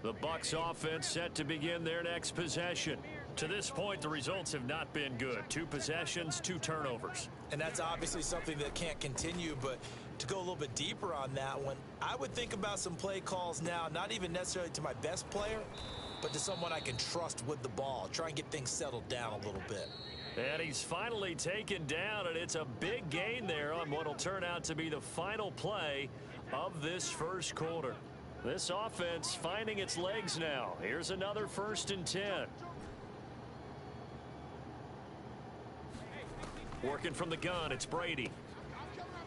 The Bucs offense set to begin their next possession. To this point, the results have not been good. 2 possessions, 2 turnovers. And that's obviously something that can't continue, but to go a little bit deeper on that one, I would think about some play calls now, not even necessarily to my best player, but to someone I can trust with the ball. Try and get things settled down a little bit. And he's finally taken down, and it's a big gain there on what will turn out to be the final play of this first quarter. This offense finding its legs now. Here's another 1st and 10. Working from the gun, it's Brady.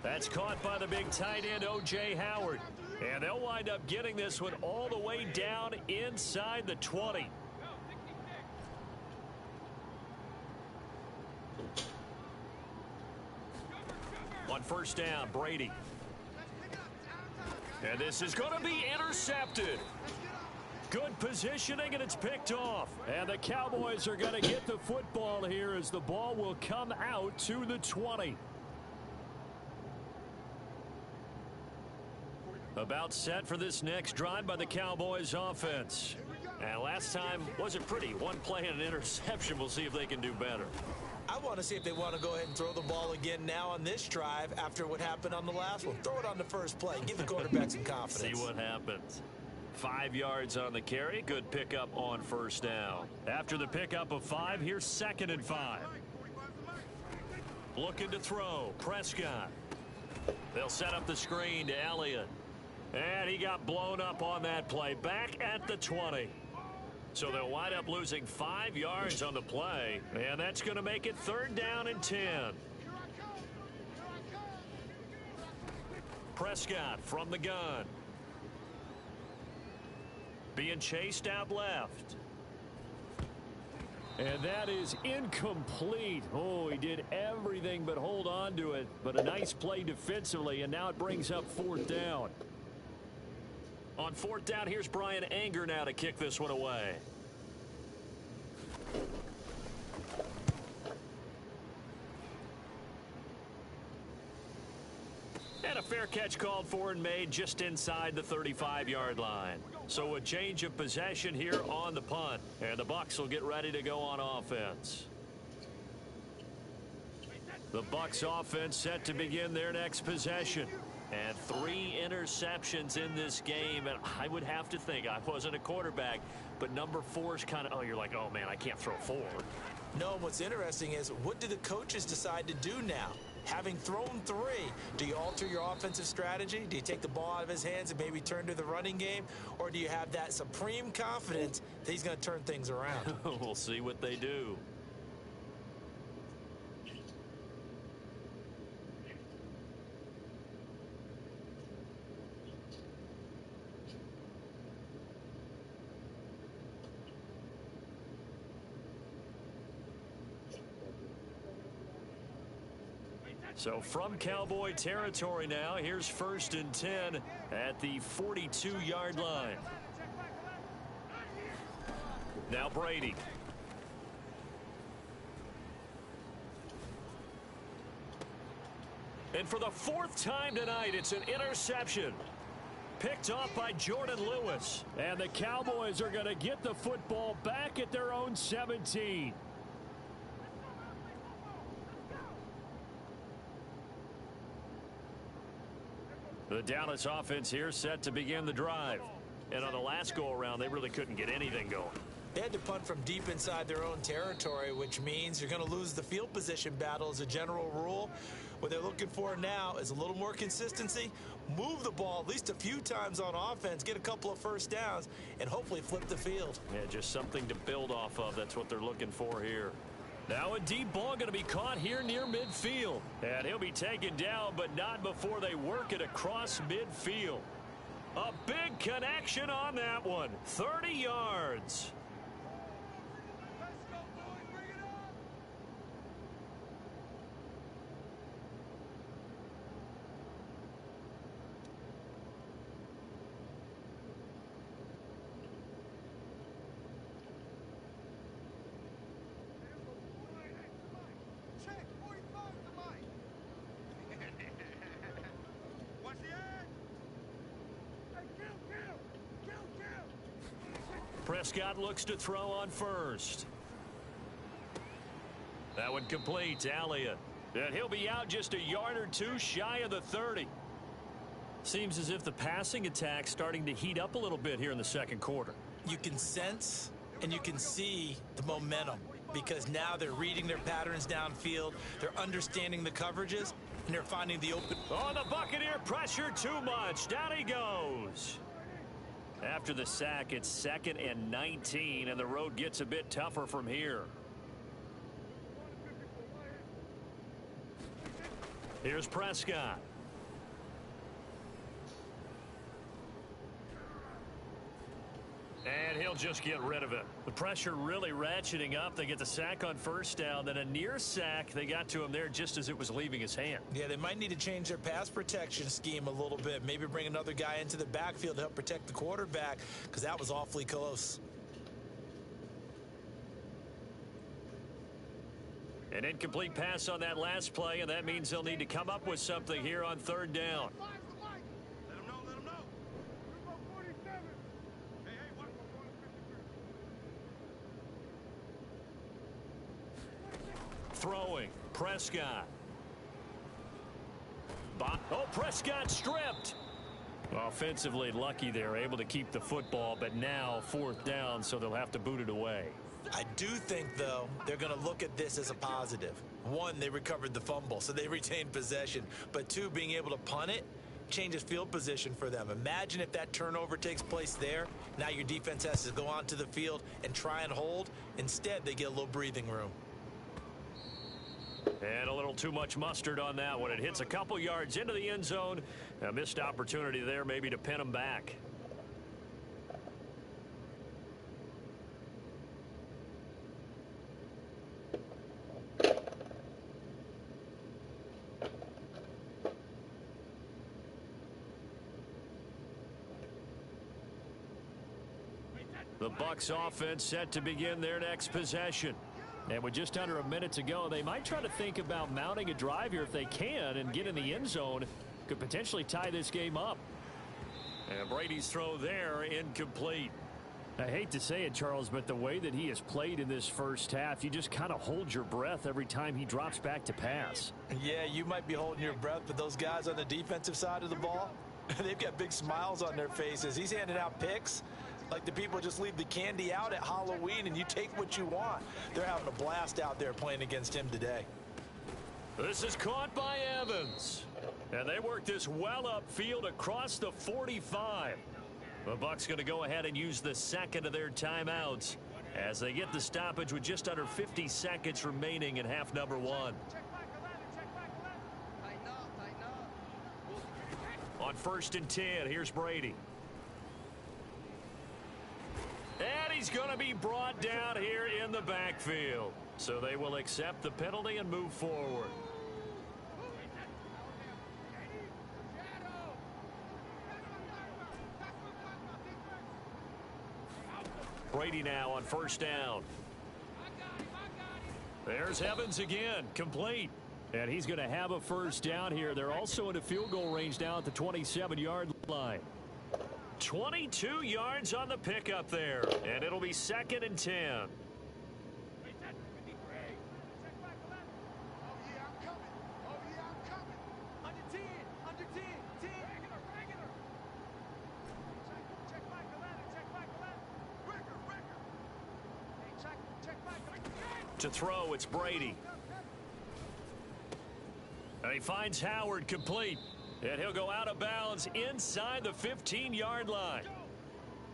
That's caught by the big tight end, O.J. Howard. And they'll wind up getting this one all the way down inside the 20. On 1st down, Brady. And this is going to be intercepted. Good positioning, and it's picked off. And the Cowboys are going to get the football here as the ball will come out to the 20. About set for this next drive by the Cowboys offense. And last time wasn't pretty. One play and an interception. We'll see if they can do better. I want to see if they want to go ahead and throw the ball again now on this drive after what happened on the last one. Throw it on the first play. Give the quarterback some confidence. See what happens. 5 yards on the carry. Good pickup on 1st down. After the pickup of 5, here's 2nd and 5. Looking to throw. Prescott. They'll set up the screen to Elliott. And he got blown up on that play. Back at the 20. So they'll wind up losing 5 yards on the play. And that's going to make it 3rd down and 10. Prescott from the gun. Being chased out left. And that is incomplete. Oh, he did everything but hold on to it. But a nice play defensively, and now it brings up fourth down. On fourth down, here's Brian Anger now to kick this one away. And a fair catch called for and made just inside the 35-yard line. So a change of possession here on the punt. And the Bucs will get ready to go on offense. The Bucs offense set to begin their next possession. And 3 interceptions in this game. And I would have to think, I wasn't a quarterback, but number 4 is kind of, oh, you're like, oh, man, I can't throw 4. No, what's interesting is, what do the coaches decide to do now? Having thrown 3, do you alter your offensive strategy? Do you take the ball out of his hands and maybe turn to the running game? Or do you have that supreme confidence that he's going to turn things around? We'll see what they do. So from Cowboy territory now, here's 1st and 10 at the 42-yard line. Now Brady. And for the 4th time tonight, it's an interception. Picked off by Jordan Lewis. And the Cowboys are going to get the football back at their own 17. The Dallas offense here set to begin the drive. And on the last go-around, they really couldn't get anything going. They had to punt from deep inside their own territory, which means you're going to lose the field position battle as a general rule. What they're looking for now is a little more consistency, move the ball at least a few times on offense, get a couple of first downs, and hopefully flip the field. Yeah, just something to build off of. That's what they're looking for here. Now a deep ball going to be caught here near midfield. And he'll be taken down, but not before they work it across midfield. A big connection on that one. 30 yards. Prescott looks to throw on first. That one complete to Elliott. And he'll be out just a yard or two shy of the 30. Seems as if the passing attack's starting to heat up a little bit here in the second quarter. You can sense and you can see the momentum because now they're reading their patterns downfield. They're understanding the coverages, and they're finding the open. Oh, the Buccaneer pressure too much. Down he goes. After the sack, it's 2nd and 19, and the road gets a bit tougher from here. Here's Prescott. And he'll just get rid of it. The pressure really ratcheting up. They get the sack on first down, then a near sack. They got to him there just as it was leaving his hand. Yeah, they might need to change their pass protection scheme a little bit. Maybe bring another guy into the backfield to help protect the quarterback, because that was awfully close. An incomplete pass on that last play, and that means they'll need to come up with something here on 3rd down. Throwing, Prescott. Oh, Prescott stripped. Offensively lucky they're able to keep the football, but now 4th down, so they'll have to boot it away. I do think, though, they're going to look at this as a positive. 1, they recovered the fumble, so they retained possession. But 2, being able to punt it changes field position for them. Imagine if that turnover takes place there. Now your defense has to go onto the field and try and hold. Instead, they get a little breathing room. And a little too much mustard on that one. It hits a couple yards into the end zone. A missed opportunity there maybe to pin them back. The Bucs offense set to begin their next possession. And with just under a minute to go, they might try to think about mounting a drive here if they can and get in the end zone. Could potentially tie this game up. And Brady's throw there, incomplete. I hate to say it, Charles, but the way that he has played in this first half, you just kind of hold your breath every time he drops back to pass. Yeah, you might be holding your breath, but those guys on the defensive side of the ball, they've got big smiles on their faces. He's handing out picks like the people just leave the candy out at Halloween and you take what you want. They're having a blast out there playing against him today. This is caught by Evans. And they work this well upfield across the 45. The Bucs going to go ahead and use the second of their timeouts as they get the stoppage with just under 50 seconds remaining in half number one. On 1st and 10, here's Brady. And he's going to be brought down here in the backfield. So they will accept the penalty and move forward. Brady now on 1st down. There's Evans again, complete. And he's going to have a 1st down here. They're also in a field goal range now at the 27-yard line. 22 yards on the pickup there. And it'll be 2nd and 10. To throw, it's Brady. And he finds Howard complete. And he'll go out of bounds inside the 15-yard line.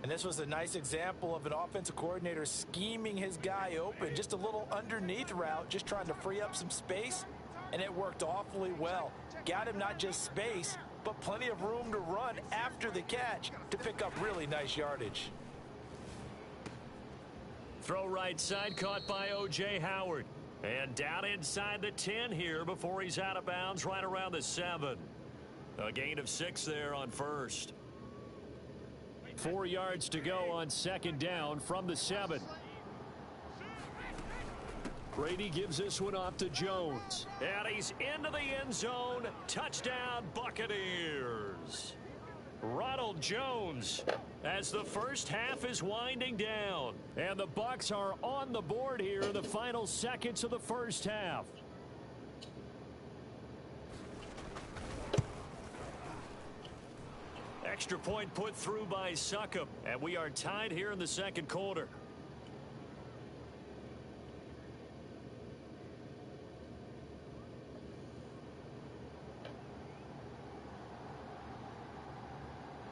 And this was a nice example of an offensive coordinator scheming his guy open. Just a little underneath route, just trying to free up some space. And it worked awfully well. Got him not just space, but plenty of room to run after the catch to pick up really nice yardage. Throw right side, caught by O.J. Howard. And down inside the 10 here before he's out of bounds right around the 7. A gain of 6 there on 1st. 4 yards to go on 2nd down from the 7. Brady gives this one off to Jones. And he's into the end zone. Touchdown, Buccaneers. Ronald Jones as the first half is winding down. And the Bucs are on the board here in the final seconds of the first half. Extra point put through by Succop. And we are tied here in the 2nd quarter.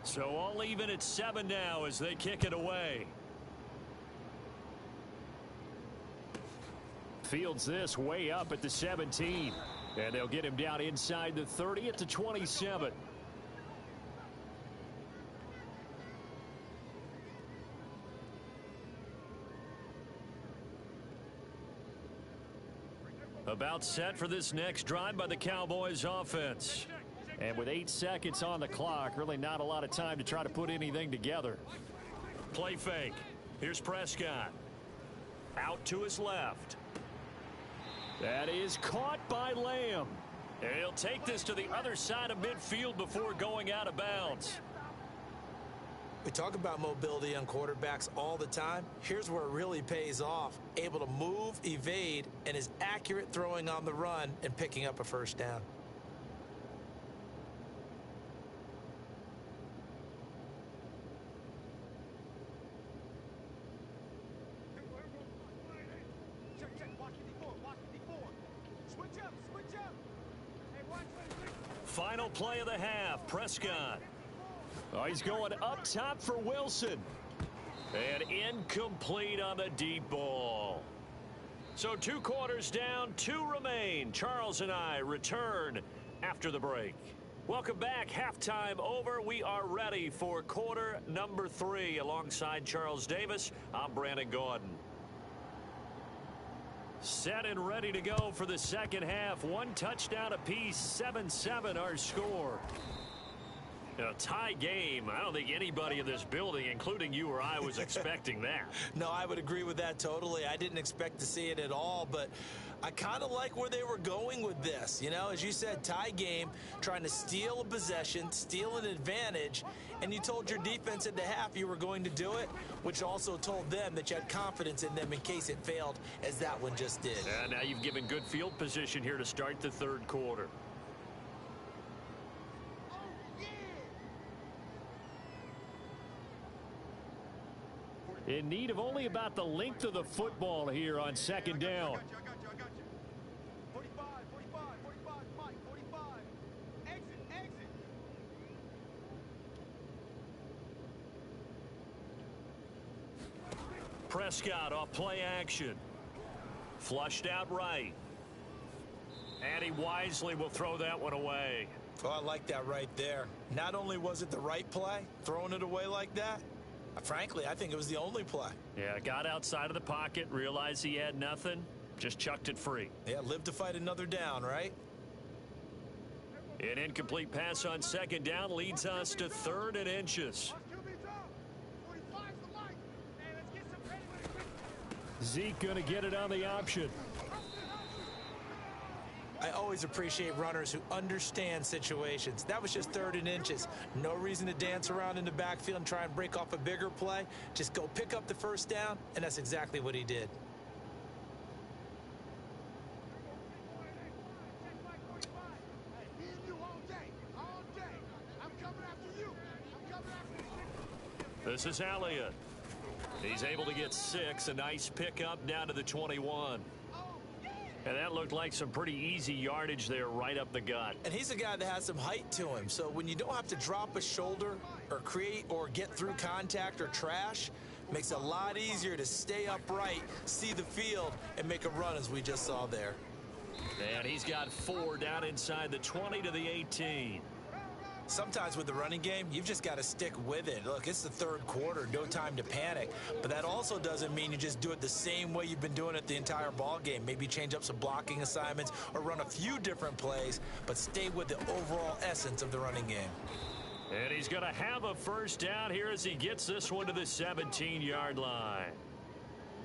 So all even at 7 now as they kick it away. Fields this way up at the 17. And they'll get him down inside the 30 at the 27. About set for this next drive by the Cowboys offense. And with 8 seconds on the clock, really not a lot of time to try to put anything together. Play fake. Here's Prescott. Out to his left. That is caught by Lamb. And he'll take this to the other side of midfield before going out of bounds. We talk about mobility on quarterbacks all the time. Here's where it really pays off. Able to move, evade, and is accurate throwing on the run and picking up a 1st down. Final play of the half, Prescott. Oh, he's going up top for Wilson. And incomplete on the deep ball. So 2 quarters down, 2 remain. Charles and I return after the break. Welcome back. Halftime over. We are ready for quarter number 3. Alongside Charles Davis, I'm Brandon Gordon. Set and ready to go for the second half. 1 touchdown apiece, 7-7 our score. A tie game. I don't think anybody in this building, including you or I, was expecting that. No, I would agree with that totally. I didn't expect to see it at all, but I kind of like where they were going with this. You know, as you said, tie game, trying to steal a possession, steal an advantage, and you told your defense at the half you were going to do it, which also told them that you had confidence in them in case it failed, as that one just did. And now you've given good field position here to start the third quarter. In need of only about the length of the football here on second down. I got you. 45, Mike, 45. Exit. Prescott off play action. Flushed out right. And he wisely will throw that one away. Oh, I like that right there. Not only was it the right play, throwing it away like that, frankly, I think it was the only play. Yeah, got outside of the pocket, realized he had nothing, just chucked it free. Yeah, live to fight another down, right? An incomplete pass on second down leads us to 3rd and inches. Zeke going to get it on the option. I always appreciate runners who understand situations. That was just 3rd and inches. No reason to dance around in the backfield and try and break off a bigger play. Just go pick up the first down, and that's exactly what he did. This is Elliott. He's able to get 6. A nice pickup down to the 21. And that looked like some pretty easy yardage there right up the gut. And he's a guy that has some height to him. So when you don't have to drop a shoulder or create or get through contact or trash, makes it a lot easier to stay upright, see the field, and make a run as we just saw there. And he's got 4 down inside the 20 to the 18. Sometimes with the running game, you've just got to stick with it. Look, it's the 3rd quarter, no time to panic. But that also doesn't mean you just do it the same way you've been doing it the entire ball game. Maybe change up some blocking assignments or run a few different plays, but stay with the overall essence of the running game. And he's going to have a first down here as he gets this one to the 17-yard line.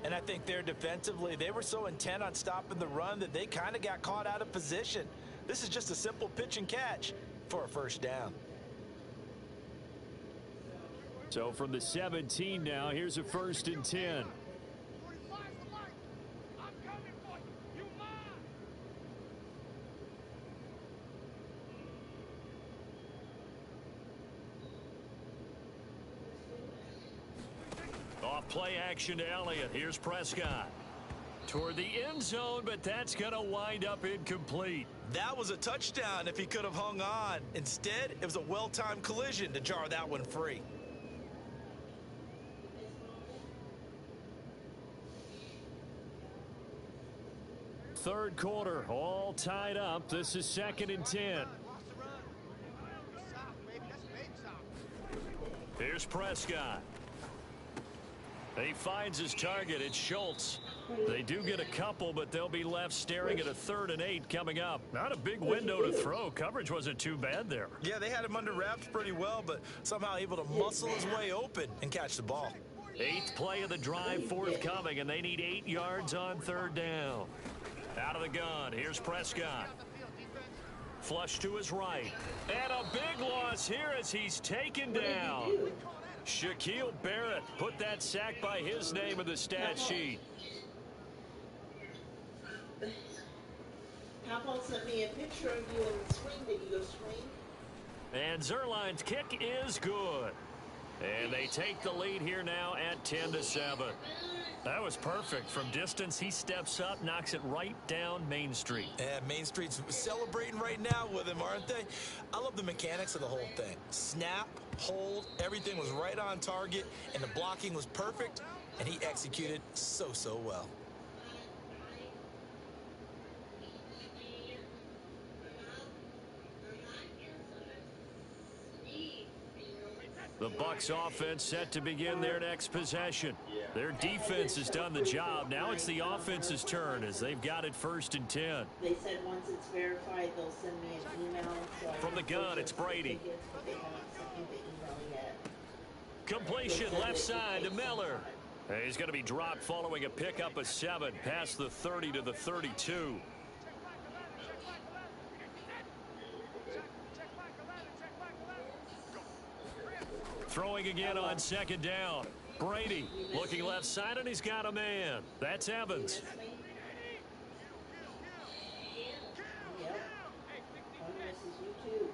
And I think there defensively, they were so intent on stopping the run that they kind of got caught out of position. This is just a simple pitch and catch for a first down. So from the 17 now, here's a 1st and 10. Off play action to Elliott. Here's Prescott. Toward the end zone, but that's going to wind up incomplete. That was a touchdown if he could have hung on. Instead, it was a well-timed collision to jar that one free. Third quarter, all tied up. This is 2nd and 10. Here's Prescott. He finds his target. It's Schultz. They do get a couple, but they'll be left staring at a 3rd and 8 coming up. Not a big window to throw. Coverage wasn't too bad there. Yeah, they had him under wraps pretty well, but somehow able to muscle his way open and catch the ball. 8th play of the drive forthcoming, and they need 8 yards on 3rd down. Out of the gun, here's Prescott. Flush to his right. And a big loss here as he's taken down. Shaquille Barrett put that sack by his name in the stat sheet. How about send me a picture of you on the screen? Did you go screen? And Zerline's kick is good. And they take the lead here now at 10-7. That was perfect. From distance, he steps up, knocks it right down Main Street. And Main Street's celebrating right now with him, aren't they? I love the mechanics of the whole thing. Snap, hold, everything was right on target, and the blocking was perfect, and he executed so well. The Bucs offense set to begin their next possession. Their defense has done the job. Now it's the offense's turn as they've got it 1st and 10. They said once it's verified, they'll send me an email. So From the gun, it's Brady. Tickets, but they haven't sent me the email yet. Completion left side to Miller. He's going to be dropped following a pickup of 7 past the 30 to the 32. Throwing again on 2nd down. Brady looking left side, and he's got a man. That's Evans. Yep. One misses you too.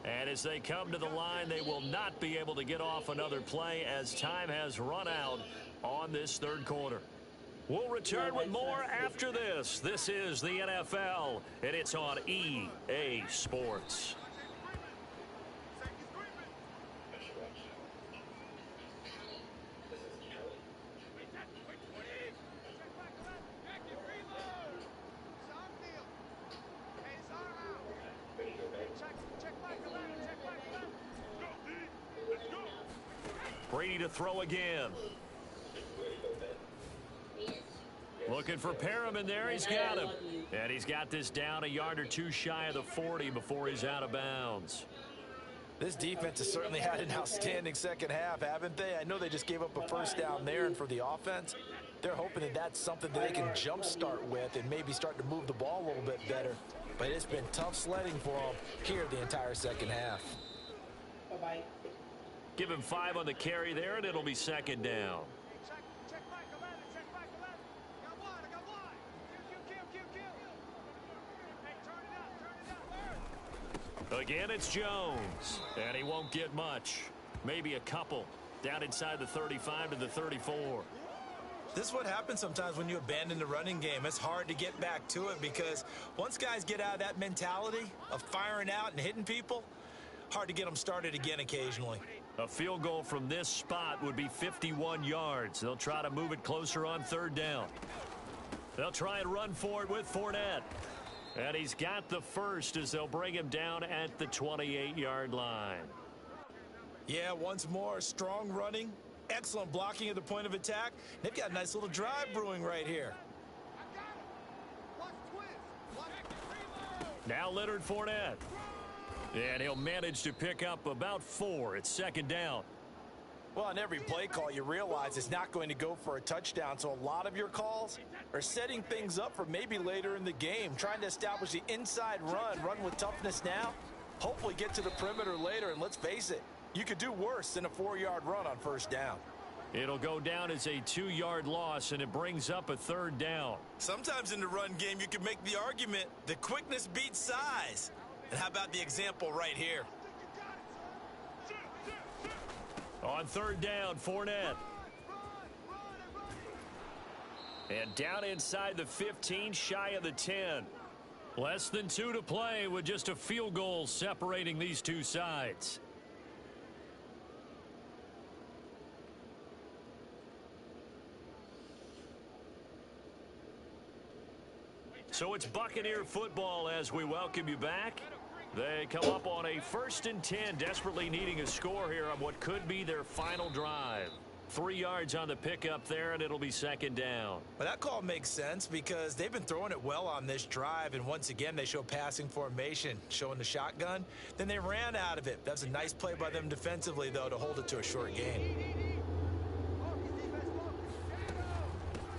And as they come to the line, they will not be able to get off another play as time has run out on this 3rd quarter. We'll return with more after this. This is the NFL, and it's on EA Sports. Brady to throw again. Looking for Perriman there. He's got him. And he's got this down a yard or 2 shy of the 40 before he's out of bounds. This defense has certainly had an outstanding second half, haven't they? I know they just gave up a 1st down there, and for the offense, they're hoping that that's something that they can jumpstart with and maybe start to move the ball a little bit better. But it's been tough sledding for them here the entire second half. Bye-bye. Give him 5 on the carry there, and it'll be 2nd down. Again, it's Jones, and he won't get much. Maybe a couple. Down inside the 35 to the 34. This is what happens sometimes when you abandon the running game. It's hard to get back to it because once guys get out of that mentality of firing out and hitting people, hard to get them started again occasionally. A field goal from this spot would be 51 yards. They'll try to move it closer on 3rd down. They'll try and run for it with Fournette. And he's got the first as they'll bring him down at the 28-yard line. Yeah, once more, strong running, excellent blocking at the point of attack. They've got a nice little drive brewing right here. Now Leonard Fournette. And he'll manage to pick up about 4. It's 2nd down. Well, on every play call, you realize it's not going to go for a touchdown, so a lot of your calls are setting things up for maybe later in the game, trying to establish the inside run with toughness now, hopefully get to the perimeter later, and let's face it, you could do worse than a 4-yard run on 1st down. It'll go down as a 2-yard loss, and it brings up a 3rd down. Sometimes in the run game, you can make the argument that quickness beats size. And how about the example right here? On 3rd down, Fournette. And down inside the 15, shy of the 10. Less than 2 to play with just a field goal separating these two sides. So it's Buccaneer football as we welcome you back. They come up on a 1st and 10, desperately needing a score here on what could be their final drive. 3 yards on the pickup there, and it'll be 2nd down. Well, that call makes sense because they've been throwing it well on this drive, and once again, they show passing formation, showing the shotgun. Then they ran out of it. That was a nice play by them defensively, though, to hold it to a short gain.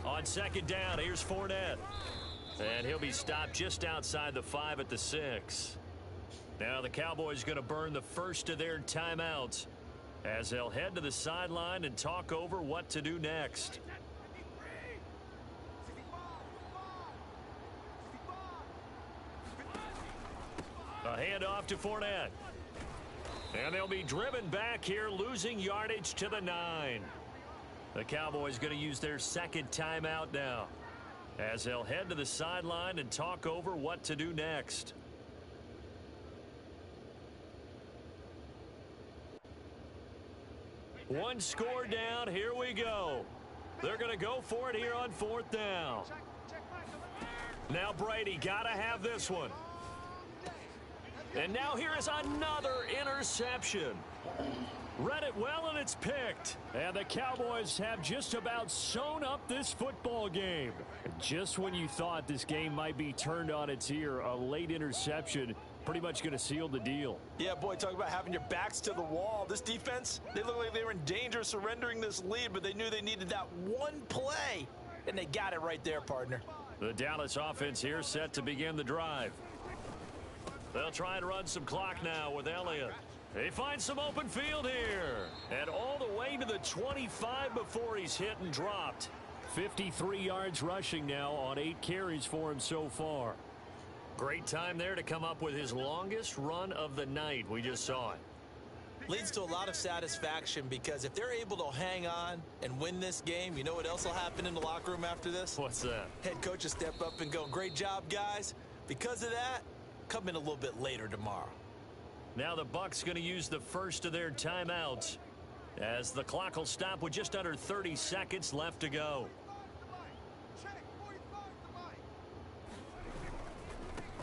On 2nd down, here's Fournette. And he'll be stopped just outside the 5 at the 6. Now the Cowboys going to burn the first of their timeouts as they'll head to the sideline and talk over what to do next. A handoff to Fournette. And they'll be driven back here, losing yardage to the 9. The Cowboys going to use their 2nd timeout now as they'll head to the sideline and talk over what to do next. One score down. Here we go. They're going to go for it here on 4th down. Now Brady got to have this one. And now here is another interception. Read it well, and it's picked. And the Cowboys have just about sewn up this football game. Just when you thought this game might be turned on its ear, a late interception pretty much going to seal the deal. Yeah, boy, talk about having your backs to the wall. This defense, they look like they were in danger of surrendering this lead, but they knew they needed that one play, and they got it right there, partner. The Dallas offense here set to begin the drive. They'll try and run some clock now with Elliott. He finds some open field here. And all the way to the 25 before he's hit and dropped. 53 yards rushing now on 8 carries for him so far. Great time there to come up with his longest run of the night. We just saw it. Leads to a lot of satisfaction because if they're able to hang on and win this game, you know what else will happen in the locker room after this? What's that? Head coach will step up and go, great job, guys. Because of that, come in a little bit later tomorrow. Now the Bucs going to use the first of their timeouts as the clock will stop with just under 30 seconds left to go.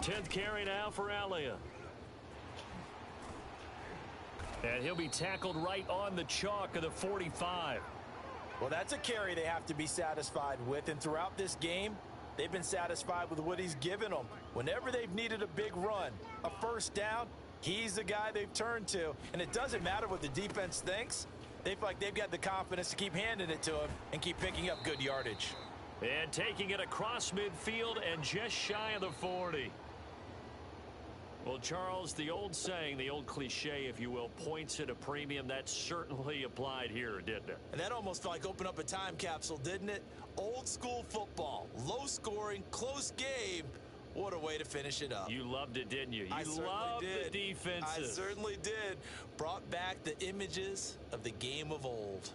10th carry now for Elliott. And he'll be tackled right on the chalk of the 45. Well, that's a carry they have to be satisfied with. And throughout this game, they've been satisfied with what he's given them. Whenever they've needed a big run, a first down, he's the guy they've turned to. And it doesn't matter what the defense thinks. They feel like they've got the confidence to keep handing it to him and keep picking up good yardage. And taking it across midfield and just shy of the 40. Well, Charles, the old saying, the old cliche, if you will, points at a premium, that certainly applied here, didn't it? And that almost felt like open up a time capsule, didn't it? Old school football, low scoring, close game. What a way to finish it up. You loved it, didn't you? You loved the defenses. I certainly did. Brought back the images of the game of old.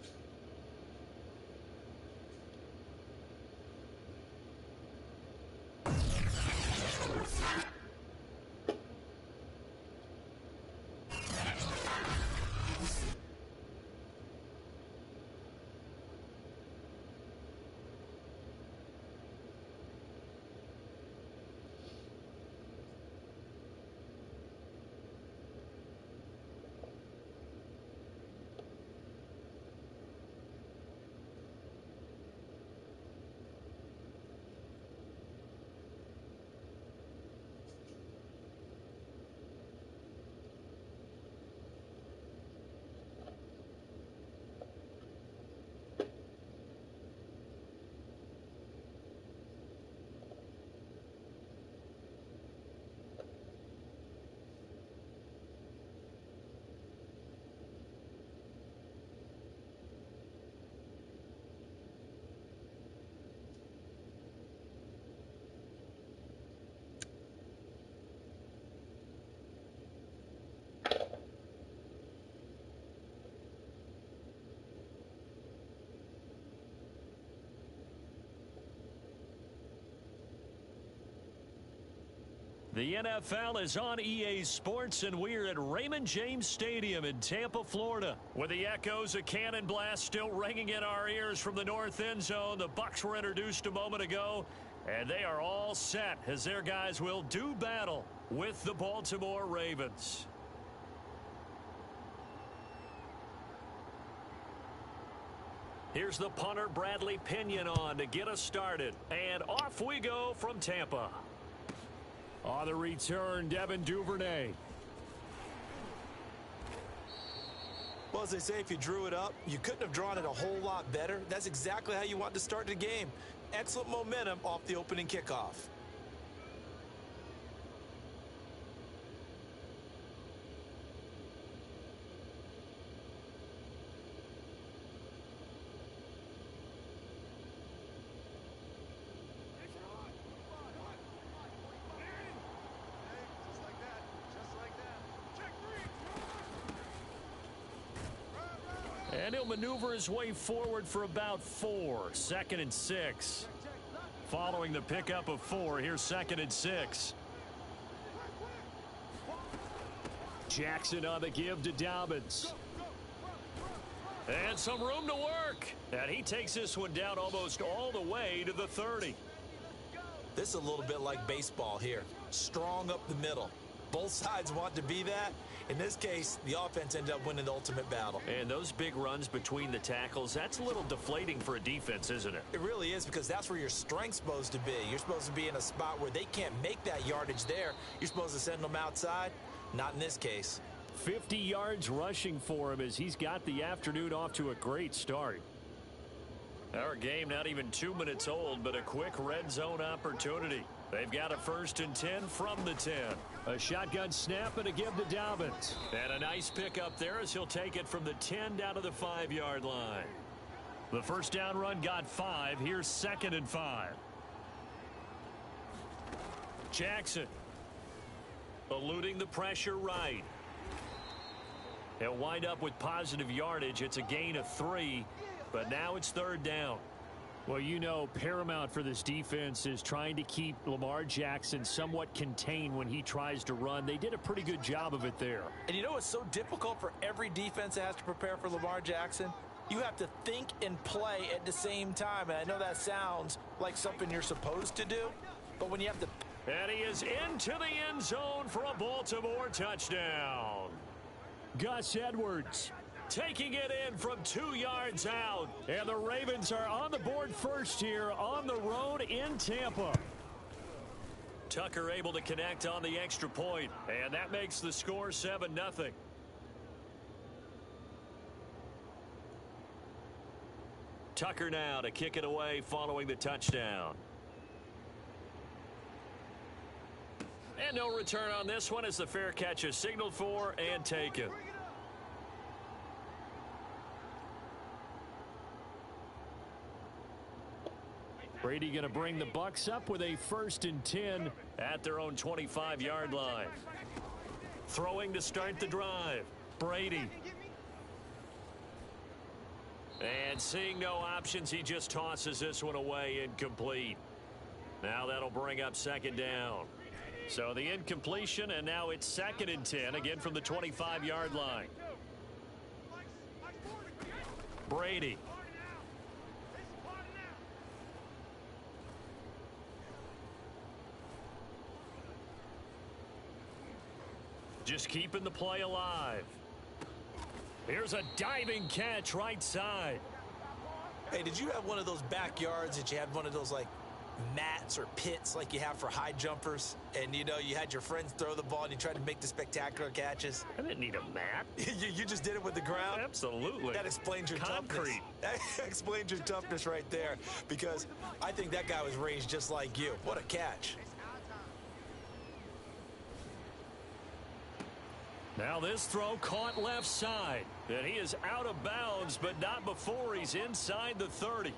The NFL is on EA Sports, and we're at Raymond James Stadium in Tampa, Florida. With the echoes of cannon blast still ringing in our ears from the north end zone, the Bucs were introduced a moment ago, and they are all set as their guys will do battle with the Baltimore Ravens. Here's the punter, Bradley Pinion, on to get us started. And off we go from Tampa. On the return, Devin Duvernay. Well, as they say, if you drew it up, you couldn't have drawn it a whole lot better. That's exactly how you want to start the game. Excellent momentum off the opening kickoff. And he'll maneuver his way forward for about 4. 2nd and 6. Following the pickup of 4, here's 2nd and 6. Jackson on the give to Dobbins. And some room to work. And he takes this one down almost all the way to the 30. This is a little bit like baseball here. Strong up the middle. Both sides want to be that. In this case, the offense ended up winning the ultimate battle. And those big runs between the tackles, that's a little deflating for a defense, isn't it? It really is, because that's where your strength's supposed to be. You're supposed to be in a spot where they can't make that yardage there. You're supposed to send them outside. Not in this case. 50 yards rushing for him as he's got the afternoon off to a great start. Our game not even 2 minutes old, but a quick red zone opportunity. They've got a 1st and 10 from the 10. A shotgun snap and a give to Dobbins. And a nice pickup there as he'll take it from the 10 down to the 5-yard line. The first down run got 5. Here's 2nd and 5. Jackson eluding the pressure right. He'll wind up with positive yardage. It's a gain of 3, but now it's 3rd down. Well, you know, paramount for this defense is trying to keep Lamar Jackson somewhat contained when he tries to run. They did a pretty good job of it there. And you know it's so difficult for every defense that has to prepare for Lamar Jackson? You have to think and play at the same time. And I know that sounds like something you're supposed to do, but when you have to... And he is into the end zone for a Baltimore touchdown. Gus Edwards taking it in from 2 yards out. And the Ravens are on the board first here on the road in Tampa. Tucker able to connect on the extra point, and that makes the score 7-0. Tucker now to kick it away following the touchdown. And no return on this one as the fair catch is signaled for and taken. Brady going to bring the Bucs up with a 1st and 10 at their own 25-yard line. Throwing to start the drive. Brady. And seeing no options, he just tosses this one away, incomplete. Now that'll bring up 2nd down. So the incompletion, and now it's 2nd and 10, again from the 25-yard line. Brady. Just keeping the play alive. Here's a diving catch right side. Hey, did you have one of those backyards that you had one of those, like, mats or pits like you have for high jumpers, and you know you had your friends throw the ball and you tried to make the spectacular catches? I didn't need a mat. you just did it with the ground? Absolutely. That explains your toughness. That explains your toughness right there, because I think that guy was raised just like you. What a catch. Now this throw caught left side, and he is out of bounds, but not before he's inside the 30.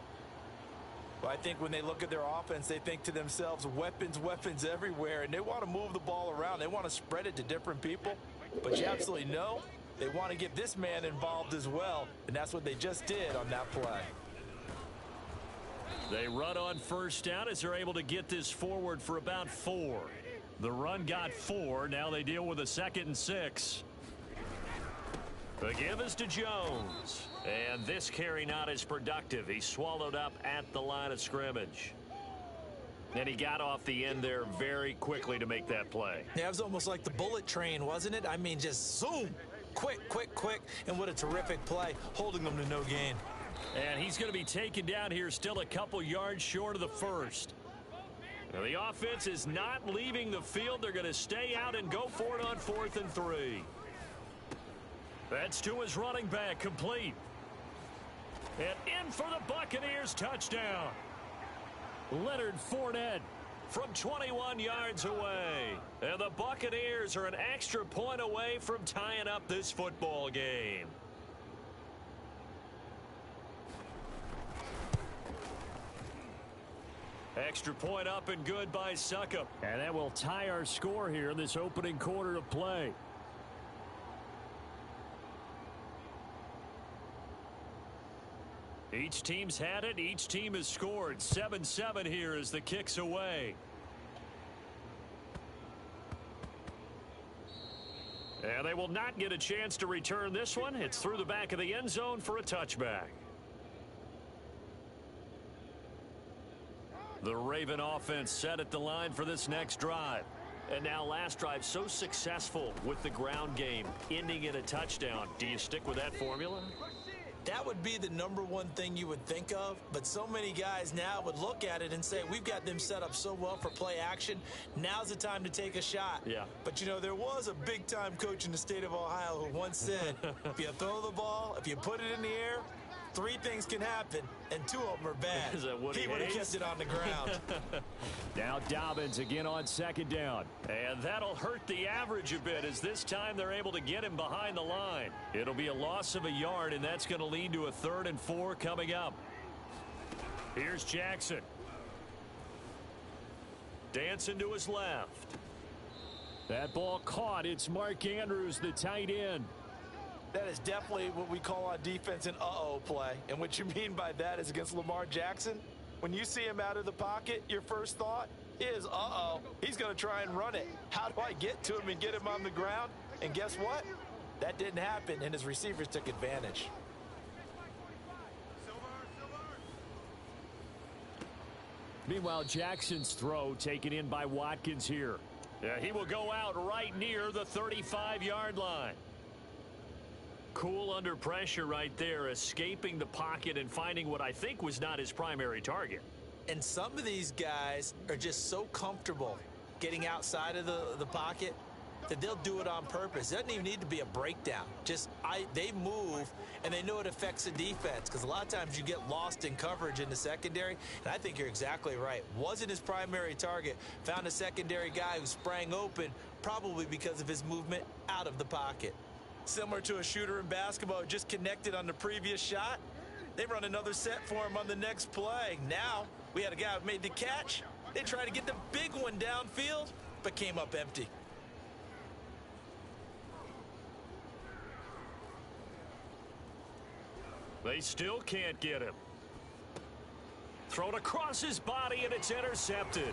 Well, I think when they look at their offense, they think to themselves, weapons, weapons everywhere, and they want to move the ball around. They want to spread it to different people, but you absolutely know they want to get this man involved as well, and that's what they just did on that play. They run on 1st down as they're able to get this forward for about 4. The run got 4. Now they deal with a 2nd and 6. The give is to Jones. And this carry not as productive. He swallowed up at the line of scrimmage. And he got off the end there very quickly to make that play. Yeah, it was almost like the bullet train, wasn't it? I mean, just zoom. Quick, quick, quick. And what a terrific play, holding them to no gain. And he's going to be taken down here still a couple yards short of the 1st. Now the offense is not leaving the field. They're going to stay out and go for it on 4th and 3. That's to his running back, complete. And in for the Buccaneers touchdown. Leonard Fournette from 21 yards away. And the Buccaneers are an extra point away from tying up this football game. Extra point up and good by Succop. And that will tie our score here in this opening quarter of play. Each team's had it. Each team has scored. 7-7 here as the kick's away. And they will not get a chance to return this one. It's through the back of the end zone for a touchback. The Raven offense set at the line for this next drive. And now last drive so successful with the ground game, ending in a touchdown. Do you stick with that formula? That would be the #1 thing you would think of, but so many guys now would look at it and say, we've got them set up so well for play action. Now's the time to take a shot. Yeah. But, you know, there was a big-time coach in the state of Ohio who once said, if you throw the ball, if you put it in the air, 3 things can happen, and 2 of them are bad. Is that Woody He would have Hayes? kept it on the ground. Now Dobbins again on 2nd down. And that'll hurt the average a bit as this time they're able to get him behind the line. It'll be a loss of a yard, and that's going to lead to a 3rd and 4 coming up. Here's Jackson. Dancing to his left. That ball caught. It's Mark Andrews, the tight end. That is definitely what we call on defense an uh-oh play. And what you mean by that is against Lamar Jackson, when you see him out of the pocket, your first thought is, uh-oh, he's going to try and run it. How do I get to him and get him on the ground? And guess what? That didn't happen, and his receivers took advantage. Meanwhile, Jackson's throw taken in by Watkins here. Yeah, he will go out right near the 35-yard line. Cool under pressure right there, escaping the pocket and finding what I think was not his primary target. And some of these guys are just so comfortable getting outside of the pocket that they'll do it on purpose. It doesn't even need to be a breakdown. They move, and they know it affects the defense because a lot of times you get lost in coverage in the secondary, and I think you're exactly right. Wasn't his primary target. Found a secondary guy who sprang open, probably because of his movement out of the pocket. Similar to a shooter in basketball who just connected on the previous shot. They run another set for him on the next play. Now, we had a guy who made the catch. They tried to get the big one downfield, but came up empty. They still can't get him. Thrown across his body, and it's intercepted.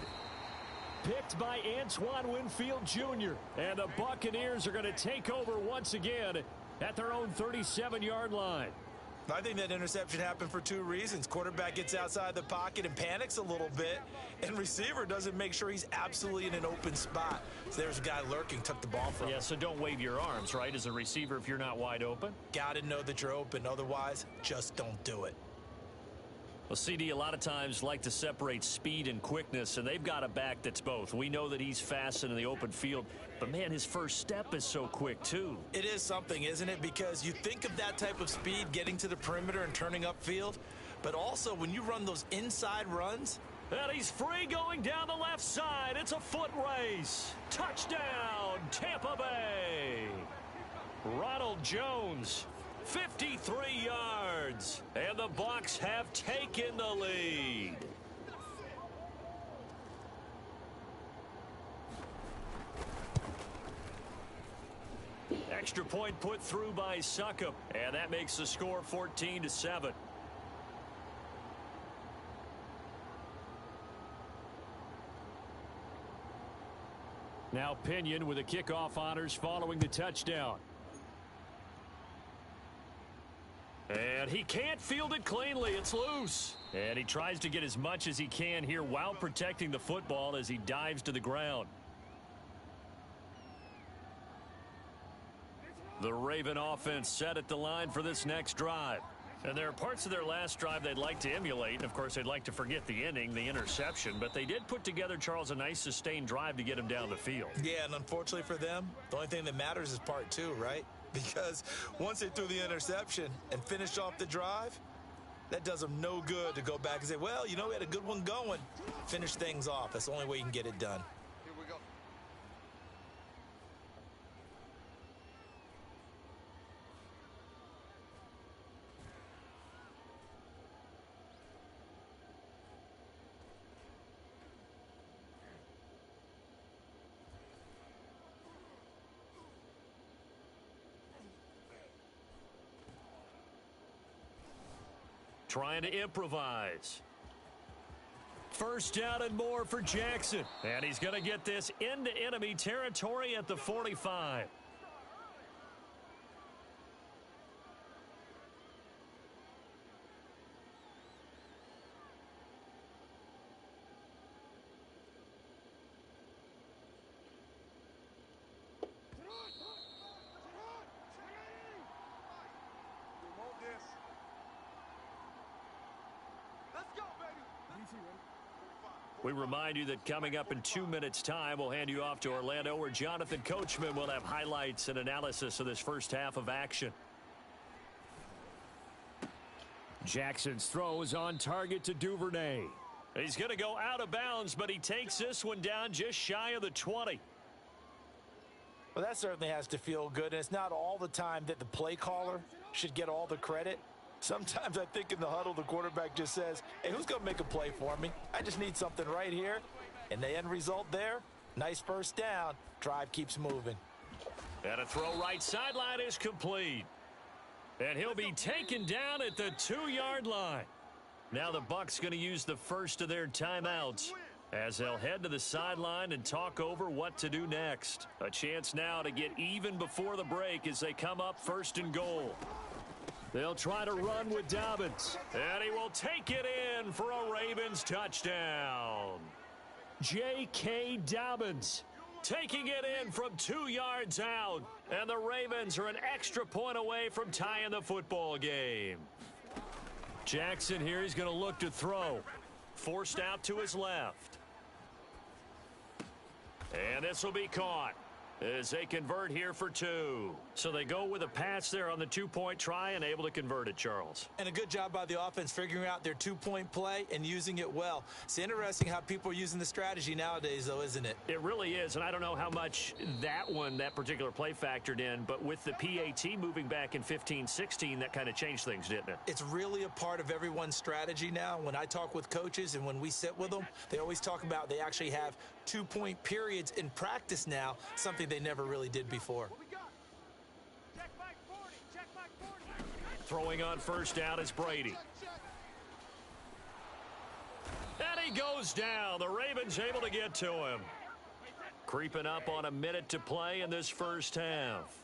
Picked by Antoine Winfield Jr. And the Buccaneers are going to take over once again at their own 37-yard line. I think that interception happened for 2 reasons. Quarterback gets outside the pocket and panics a little bit, and receiver doesn't make sure he's absolutely in an open spot. So there's a guy lurking, took the ball from him. Yeah, so don't wave your arms, right, as a receiver if you're not wide open? Got to know that you're open. Otherwise, just don't do it. Well, CD, a lot of times like to separate speed and quickness, and they've got a back that's both. We know that he's fast in the open field, but, man, his first step is so quick, too. It is something, isn't it? Because you think of that type of speed getting to the perimeter and turning upfield, but also when you run those inside runs. And he's free going down the left side. It's a foot race. Touchdown, Tampa Bay. Ronald Jones, 53 yards, and the Bucs have taken the lead. Extra point put through by Succop, and that makes the score 14-7. Now Pinion with the kickoff honors following the touchdown. And he can't field it cleanly. It's loose. And he tries to get as much as he can here while protecting the football as he dives to the ground. The Raven offense set at the line for this next drive. And there are parts of their last drive they'd like to emulate. And, of course, they'd like to forget the inning, the interception. But they did put together, Charles, a nice sustained drive to get him down the field. Yeah, and unfortunately for them, the only thing that matters is part 2, right? Because once they threw the interception and finished off the drive, that does them no good to go back and say, well, you know, we had a good one going. Finish things off. That's the only way you can get it done. Here we go. Trying to improvise. First down and more for Jackson. And he's going to get this into enemy territory at the 45. We remind you that coming up in 2 minutes' time, we'll hand you off to Orlando, where Jonathan Coachman will have highlights and analysis of this first half of action. Jackson's throw is on target to Duvernay. He's going to go out of bounds, but he takes this one down just shy of the 20. Well, that certainly has to feel good, and it's not all the time that the play caller should get all the credit. Sometimes I think in the huddle, the quarterback just says, hey, who's going to make a play for me? I just need something right here. And the end result there, nice first down. Drive keeps moving. And a throw right sideline is complete. And he'll be taken down at the 2-yard line. Now the Bucs going to use the first of their timeouts as they'll head to the sideline and talk over what to do next. A chance now to get even before the break as they come up 1st and goal. They'll try to run with Dobbins. And he will take it in for a Ravens touchdown. J.K. Dobbins taking it in from 2 yards out. And the Ravens are an extra point away from tying the football game. Jackson here, he's going to look to throw. Forced out to his left. And this will be caught as they convert here for 2. So they go with a pass there on the 2-point try and able to convert it, Charles. And a good job by the offense figuring out their 2-point play and using it well. It's interesting how people are using the strategy nowadays, though, isn't it? It really is, and I don't know how much that particular play factored in, but with the PAT moving back in 15-16, that kind of changed things, didn't it? It's really a part of everyone's strategy now. When I talk with coaches and when we sit with them, they always talk about they actually have 2-point periods in practice now, something they never really did before. Throwing on first down is Brady. And he goes down. The Ravens able to get to him. Creeping up on a minute to play in this first half.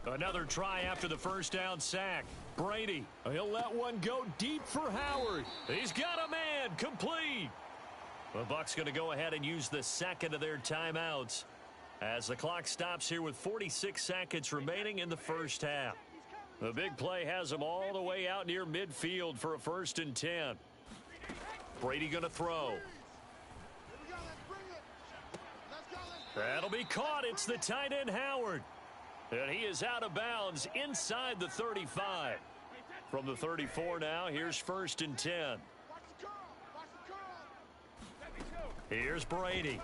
Another try after the first down sack. Brady, he'll let one go deep for Howard. He's got a man, complete. The Bucs going to go ahead and use the second of their timeouts as the clock stops here with 46 seconds remaining in the first half. The big play has them all the way out near midfield for a 1st and 10. Brady going to throw. That'll be caught. It's the tight end Howard. And he is out of bounds inside the 35. From the 34 now, here's 1st and 10. Here's Brady.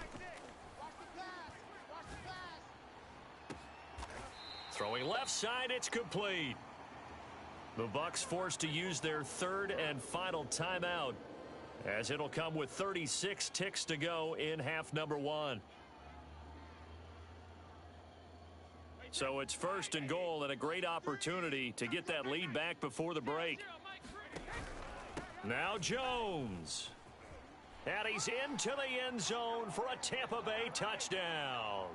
Throwing left side, it's complete. The Bucs forced to use their 3rd and final timeout as it'll come with 36 ticks to go in half number 1. So it's 1st and goal and a great opportunity to get that lead back before the break. Now Jones. And he's into the end zone for a Tampa Bay touchdown.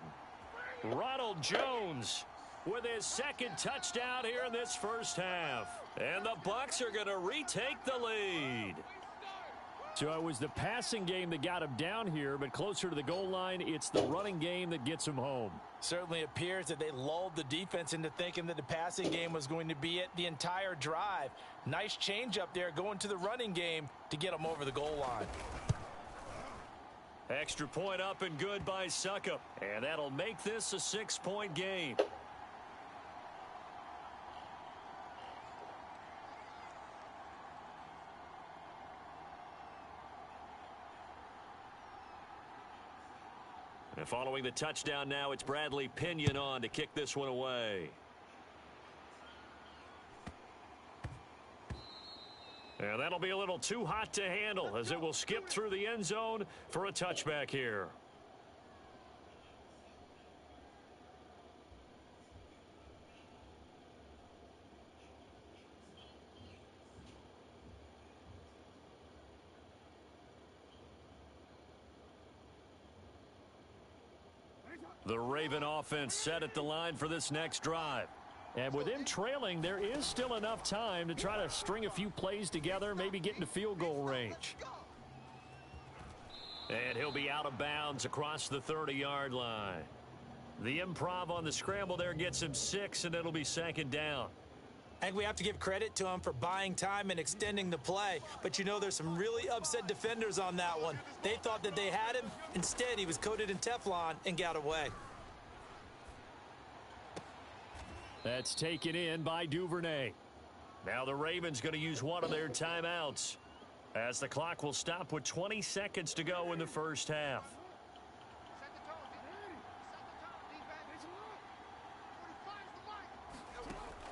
Ronald Jones with his 2nd touchdown here in this first half. And the Bucs are going to retake the lead. So it was the passing game that got him down here, but closer to the goal line, it's the running game that gets him home. Certainly appears that they lulled the defense into thinking that the passing game was going to be it the entire drive. Nice change up there going to the running game to get them over the goal line. Extra point up and good by Suckup. And that'll make this a 6-point game. And following the touchdown now, it's Bradley Pinion on to kick this one away. And that'll be a little too hot to handle as it will skip through the end zone for a touchback here. The Raven offense set at the line for this next drive. And with them trailing, there is still enough time to try to string a few plays together, maybe get into field goal range. And he'll be out of bounds across the 30-yard line. The improv on the scramble there gets him 6, and it'll be second down. I think we have to give credit to him for buying time and extending the play. But, you know, there's some really upset defenders on that one. They thought that they had him. Instead, he was coated in Teflon and got away. That's taken in by Duvernay. Now the Ravens going to use one of their timeouts, as the clock will stop with 20 seconds to go in the first half.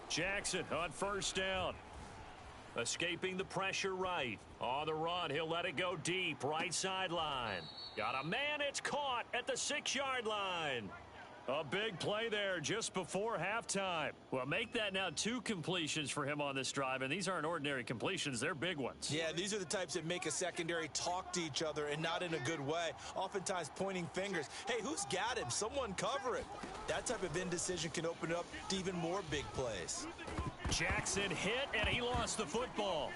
Jackson on first down. Escaping the pressure right. On the run, he'll let it go deep. Right sideline. Got a man, it's caught at the 6-yard line. A big play there just before halftime. Well, make that now 2 completions for him on this drive, and these aren't ordinary completions. They're big ones. Yeah, these are the types that make a secondary talk to each other and not in a good way. Oftentimes pointing fingers. Hey, who's got him? Someone cover it. That type of indecision can open up to even more big plays. Jackson hit, and he lost the football.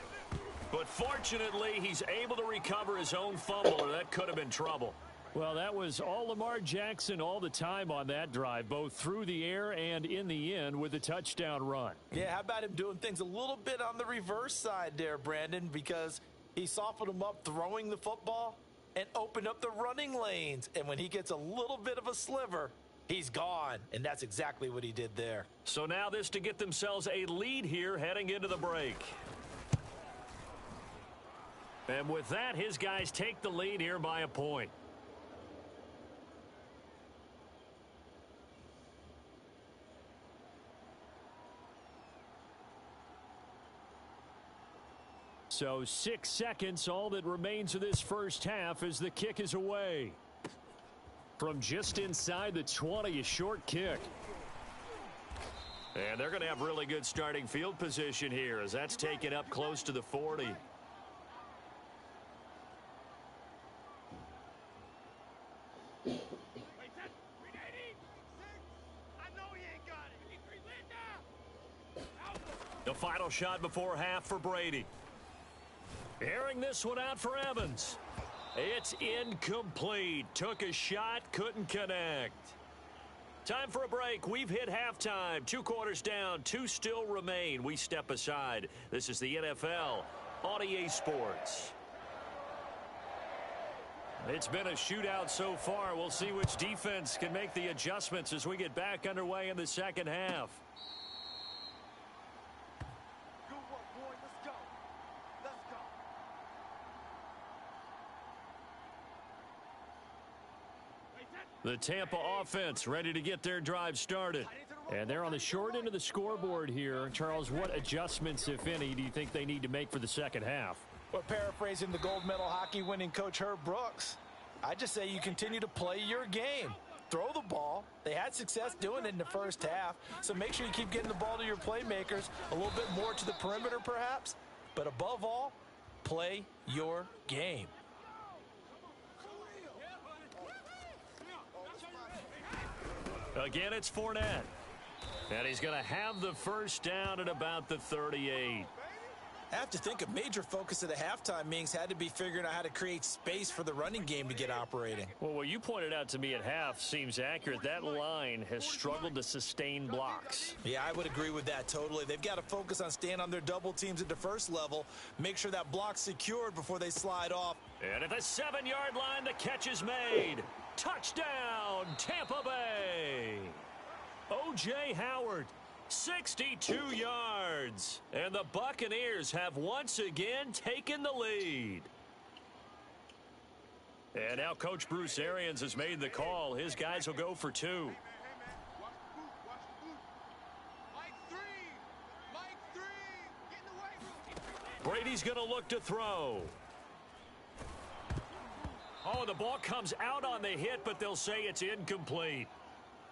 But fortunately, he's able to recover his own fumble, or that could have been trouble. Well, that was all Lamar Jackson all the time on that drive, both through the air and in the end with a touchdown run. Yeah, how about him doing things a little bit on the reverse side there, Brandon, because he softened him up throwing the football and opened up the running lanes. And when he gets a little bit of a sliver, he's gone. And that's exactly what he did there. So now this to get themselves a lead here heading into the break. And with that, his guys take the lead here by a point. So 6 seconds, all that remains of this first half as the kick is away. From just inside the 20, a short kick. And they're going to have really good starting field position here as that's taken up close to the 40. The final shot before half for Brady. Airing this one out for Evans. It's incomplete. Took a shot, couldn't connect. Time for a break. We've hit halftime. 2 quarters down, 2 still remain. We step aside. This is the NFL on EA Sports. It's been a shootout so far. We'll see which defense can make the adjustments as we get back underway in the second half. The Tampa offense ready to get their drive started. And they're on the short end of the scoreboard here. Charles, what adjustments, if any, do you think they need to make for the second half? Well, paraphrasing the gold medal hockey winning coach Herb Brooks, I just say you continue to play your game. Throw the ball. They had success doing it in the first half, so make sure you keep getting the ball to your playmakers, a little bit more to the perimeter perhaps, but above all, play your game. Again, it's Fournette. And he's going to have the first down at about the 38. I have to think a major focus of the halftime meetings had to be figuring out how to create space for the running game to get operating. Well, what you pointed out to me at half seems accurate. That line has struggled to sustain blocks. Yeah, I would agree with that totally. They've got to focus on staying on their double teams at the first level, make sure that block's secured before they slide off. And at the 7-yard line, the catch is made. Touchdown, Tampa Bay. O.J. Howard, 62 yards. And the Buccaneers have once again taken the lead. And now Coach Bruce Arians has made the call. His guys will go for 2. Brady's going to look to throw. Oh, the ball comes out on the hit, but they'll say it's incomplete.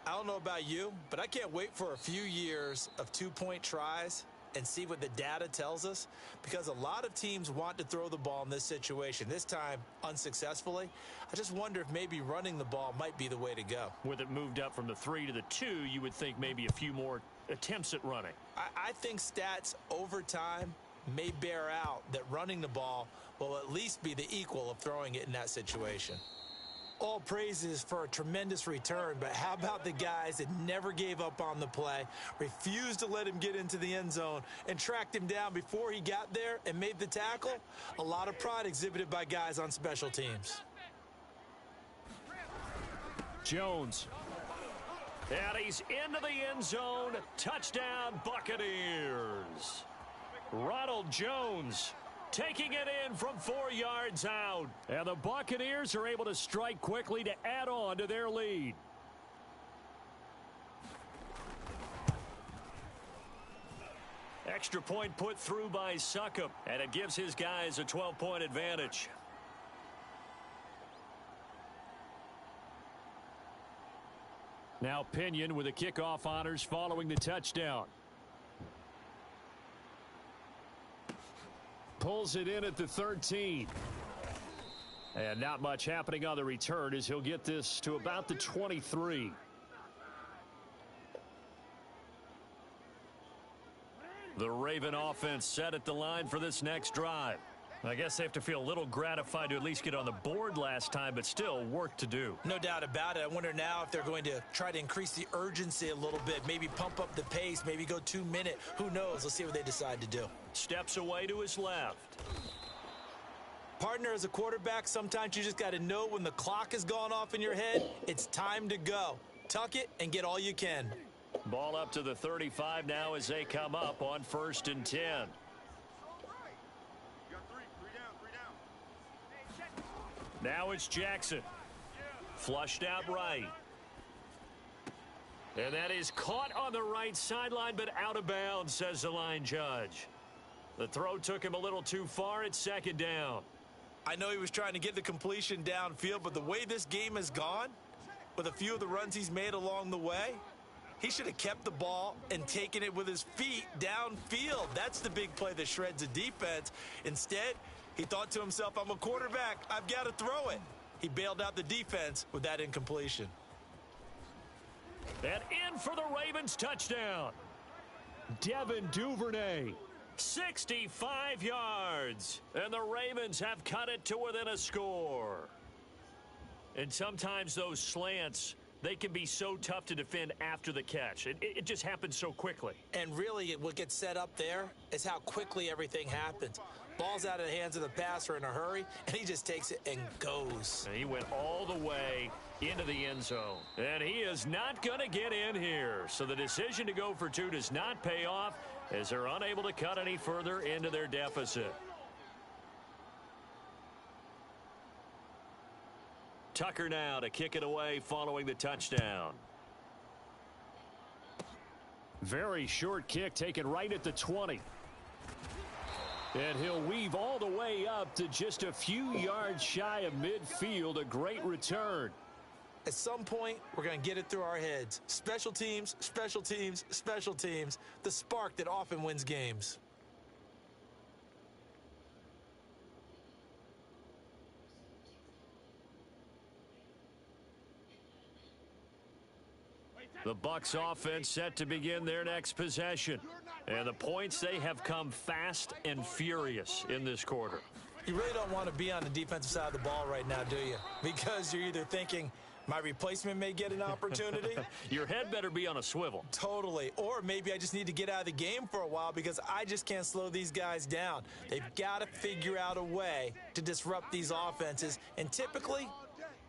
I don't know about you, but I can't wait for a few years of 2-point tries and see what the data tells us, because a lot of teams want to throw the ball in this situation, this time unsuccessfully. I just wonder if maybe running the ball might be the way to go. With it moved up from the 3 to the 2, you would think maybe a few more attempts at running. I think stats over time may bear out that running the ball will at least be the equal of throwing it in that situation. All praises for a tremendous return, but how about the guys that never gave up on the play, refused to let him get into the end zone, and tracked him down before he got there and made the tackle? A lot of pride exhibited by guys on special teams. Jones. And he's into the end zone. Touchdown, Buccaneers. Ronald Jones taking it in from 4 yards out. And the Buccaneers are able to strike quickly to add on to their lead. Extra point put through by Succop, and it gives his guys a 12-point advantage. Now Pinion with the kickoff honors following the touchdown. Pulls it in at the 13. And not much happening on the return as he'll get this to about the 23. The Raven offense set at the line for this next drive. I guess they have to feel a little gratified to at least get on the board last time, but still work to do. No doubt about it. I wonder now if they're going to try to increase the urgency a little bit, maybe pump up the pace, maybe go 2 minute. Who knows? Let's see what they decide to do. Steps away to his left. Partner, as a quarterback, sometimes you just got to know when the clock has gone off in your head, it's time to go. Tuck it and get all you can. Ball up to the 35 now as they come up on 1st and 10. Now it's Jackson. Flushed out right. And that is caught on the right sideline, but out of bounds, says the line judge. The throw took him a little too far. It's 2nd down. I know he was trying to get the completion downfield, but the way this game has gone, with a few of the runs he's made along the way, he should have kept the ball and taken it with his feet downfield. That's the big play that shreds the defense. Instead, he thought to himself, I'm a quarterback. I've got to throw it. He bailed out the defense with that incompletion. And in for the Ravens touchdown. Devin Duvernay, 65 yards. And the Ravens have cut it to within a score. And sometimes those slants, they can be so tough to defend after the catch. It just happens so quickly. And really, what gets set up there is how quickly everything happens. Ball's out of the hands of the passer in a hurry, and he just takes it and goes. And he went all the way into the end zone. And he is not going to get in here. So the decision to go for 2 does not pay off as they're unable to cut any further into their deficit. Tucker now to kick it away following the touchdown. Very short kick taken right at the 20. And he'll weave all the way up to just a few yards shy of midfield. A great return. At some point, we're going to get it through our heads. Special teams, special teams, special teams. The spark that often wins games. The Bucs offense set to begin their next possession. And the points, they have come fast and furious in this quarter. You really don't want to be on the defensive side of the ball right now, do you? Because you're either thinking, my replacement may get an opportunity. Your head better be on a swivel. Totally. Or maybe I just need to get out of the game for a while because I just can't slow these guys down. They've got to figure out a way to disrupt these offenses. And typically,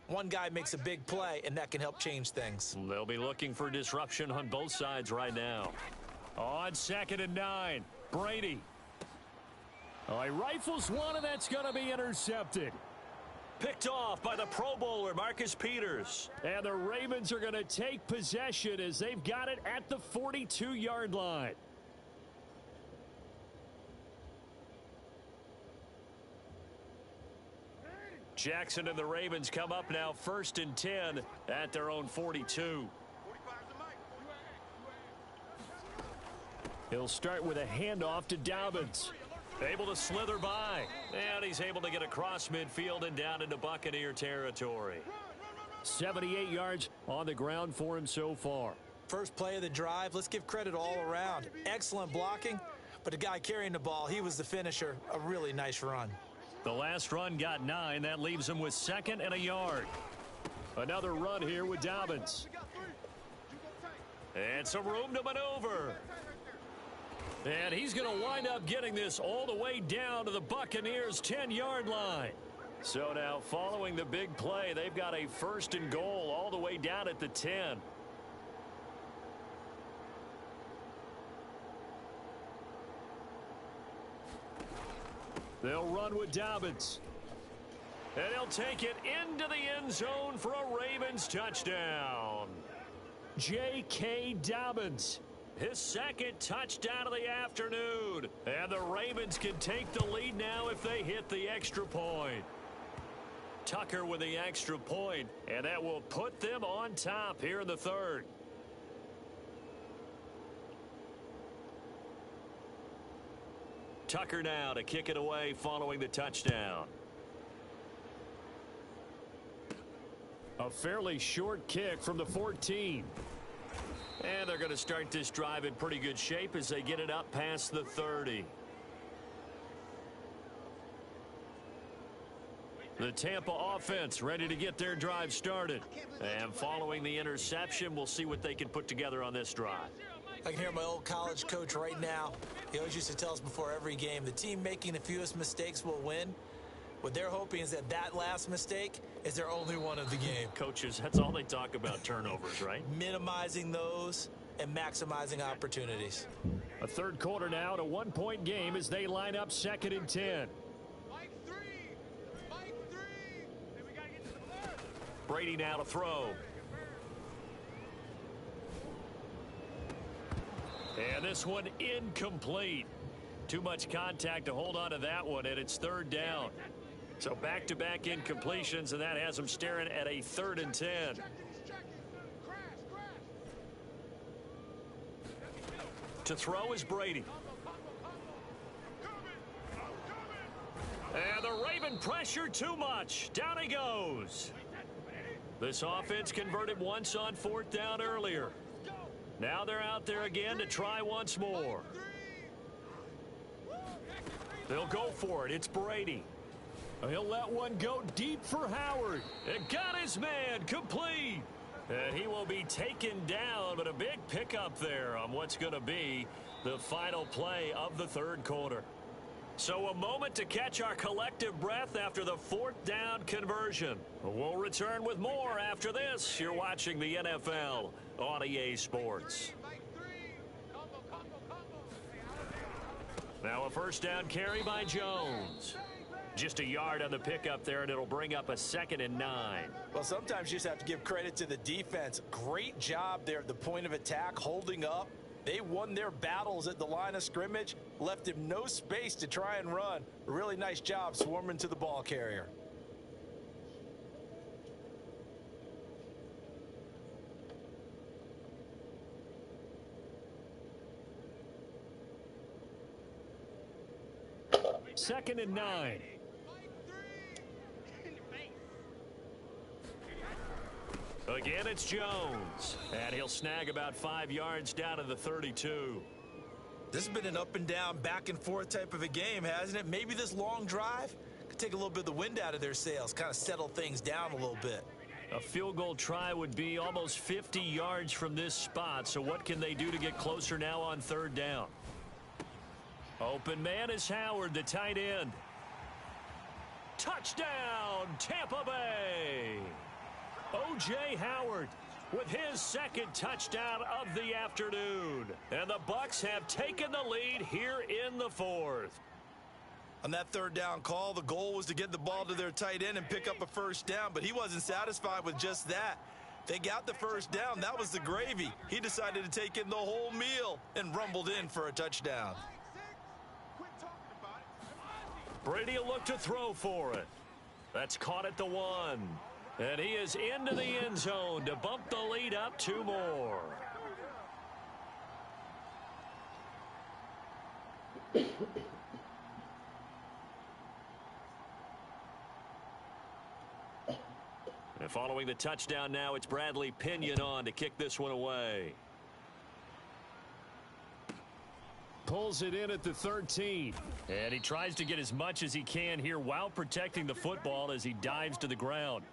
one guy makes a big play, and that can help change things. They'll be looking for disruption on both sides right now. On 2nd and 9, Brady. Oh, he rifles one, and that's going to be intercepted. Picked off by the Pro Bowler, Marcus Peters. And the Ravens are going to take possession as they've got it at the 42-yard line. Jackson and the Ravens come up now 1st and 10 at their own 42. He'll start with a handoff to Dobbins. Able to slither by. And he's able to get across midfield and down into Buccaneer territory. 78 yards on the ground for him so far. First play of the drive, let's give credit all around. Excellent blocking, but the guy carrying the ball, he was the finisher. A really nice run. The last run got 9. That leaves him with 2nd and a yard. Another run here with Dobbins. And some room to maneuver. And he's going to wind up getting this all the way down to the Buccaneers' 10-yard line. So now following the big play, they've got a 1st and goal all the way down at the 10. They'll run with Dobbins. And he'll take it into the end zone for a Ravens touchdown. J.K. Dobbins, his 2nd touchdown of the afternoon. And the Ravens can take the lead now if they hit the extra point. Tucker with the extra point, and that will put them on top here in the 3rd. Tucker now to kick it away following the touchdown. A fairly short kick from the 14. And they're going to start this drive in pretty good shape as they get it up past the 30. The Tampa offense ready to get their drive started. And following the interception, we'll see what they can put together on this drive. I can hear my old college coach right now. He always used to tell us before every game, the team making the fewest mistakes will win. What they're hoping is that that last mistake is their only one of the game. Coaches, that's all they talk about, turnovers, right? Minimizing those and maximizing opportunities. A 3rd quarter now, to 1-point game as they line up 2nd and 10. Brady now to throw. And this one incomplete. Too much contact to hold on to that one, and it's 3rd down. So back-to-back incompletions, and that has them staring at a 3rd and 10. To throw is Brady. And the Raven pressure too much. Down he goes. This offense converted once on 4th down earlier. Now they're out there again to try once more. They'll go for it. It's Brady. He'll let one go deep for Howard. It got his man complete. And he will be taken down, but a big pickup there on what's going to be the final play of the 3rd quarter. So a moment to catch our collective breath after the 4th down conversion. We'll return with more after this. You're watching the NFL on EA Sports. Now a 1st down carry by Jones. Just a yard on the pickup there, and it'll bring up a 2nd and 9. Well, sometimes you just have to give credit to the defense. Great job there at the point of attack, holding up. They won their battles at the line of scrimmage, left him no space to try and run. A really nice job swarming to the ball carrier. Second and 9. Again, it's Jones. And he'll snag about 5 yards down to the 32. This has been an up and down, back and forth type of a game, hasn't it? Maybe this long drive could take a little bit of the wind out of their sails, kind of settle things down a little bit. A field goal try would be almost 50 yards from this spot. So what can they do to get closer now on 3rd down? Open man is Howard, the tight end. Touchdown, Tampa Bay. O.J. Howard with his 2nd touchdown of the afternoon. And the Bucs have taken the lead here in the 4th. On that 3rd down call, the goal was to get the ball to their tight end and pick up a 1st down, but he wasn't satisfied with just that. They got the 1st down. That was the gravy. He decided to take in the whole meal and rumbled in for a touchdown. Brady will look to throw for it. That's caught at the 1. And he is into the end zone to bump the lead up 2 more. And following the touchdown now, it's Bradley Pinion on to kick this one away. Pulls it in at the 13. And he tries to get as much as he can here while protecting the football as he dives to the ground.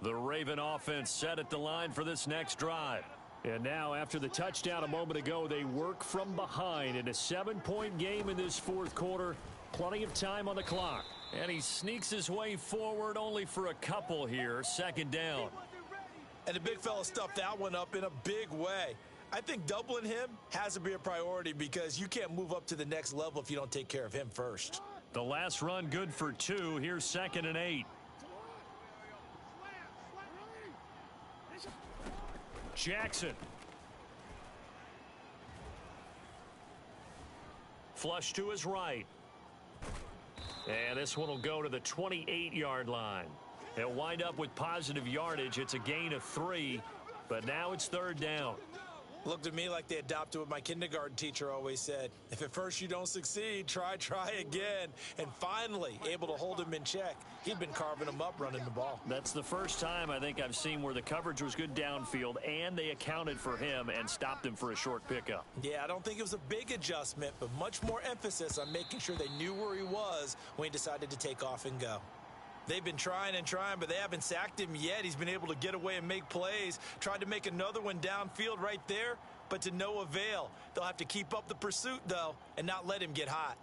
The Raven offense set at the line for this next drive. And now, after the touchdown a moment ago, they work from behind in a 7-point game in this fourth quarter. Plenty of time on the clock. And he sneaks his way forward only for a couple here. Second down. And the big fella stuffed that one up in a big way. I think doubling him has to be a priority because you can't move up to the next level if you don't take care of him first. The last run good for 2. Here's 2nd and 8. Jackson. Flush to his right. And this one will go to the 28-yard line. They'll wind up with positive yardage. It's a gain of 3, but now it's 3rd down. Looked to me like they adopted what my kindergarten teacher always said. If at first you don't succeed, try again. And finally, able to hold him in check. He'd been carving him up running the ball. That's the first time I think I've seen where the coverage was good downfield and they accounted for him and stopped him for a short pickup. Yeah, I don't think it was a big adjustment, but much more emphasis on making sure they knew where he was when he decided to take off and go. They've been trying and trying, but they haven't sacked him yet. He's been able to get away and make plays. Tried to make another one downfield right there, but to no avail. They'll have to keep up the pursuit, though, and not let him get hot.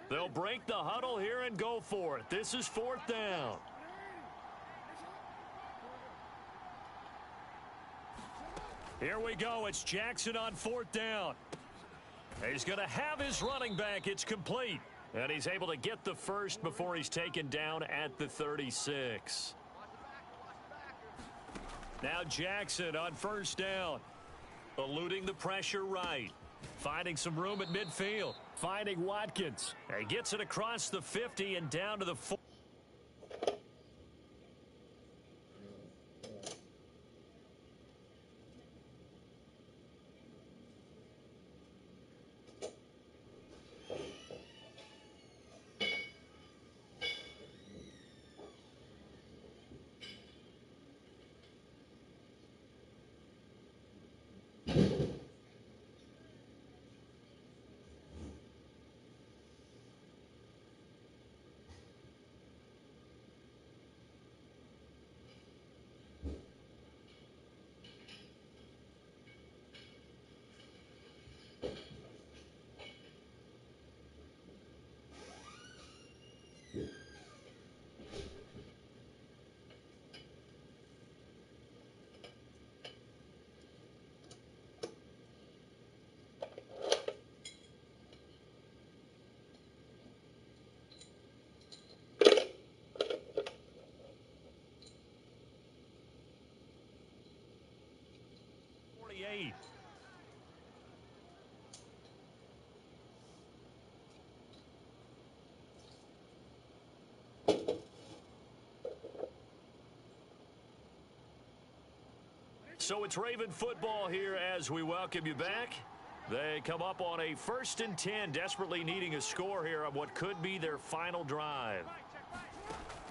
They'll break the huddle here and go for it. This is 4th down. Here we go. It's Jackson on 4th down. He's going to have his running back. It's complete. And he's able to get the first before he's taken down at the 36. Now Jackson on 1st down. Eluding the pressure right. Finding some room at midfield. Finding Watkins. He gets it across the 50 and down to the 4. So it's Raven football here as we welcome you back. They come up on a 1st and 10, desperately needing a score here on what could be their final drive.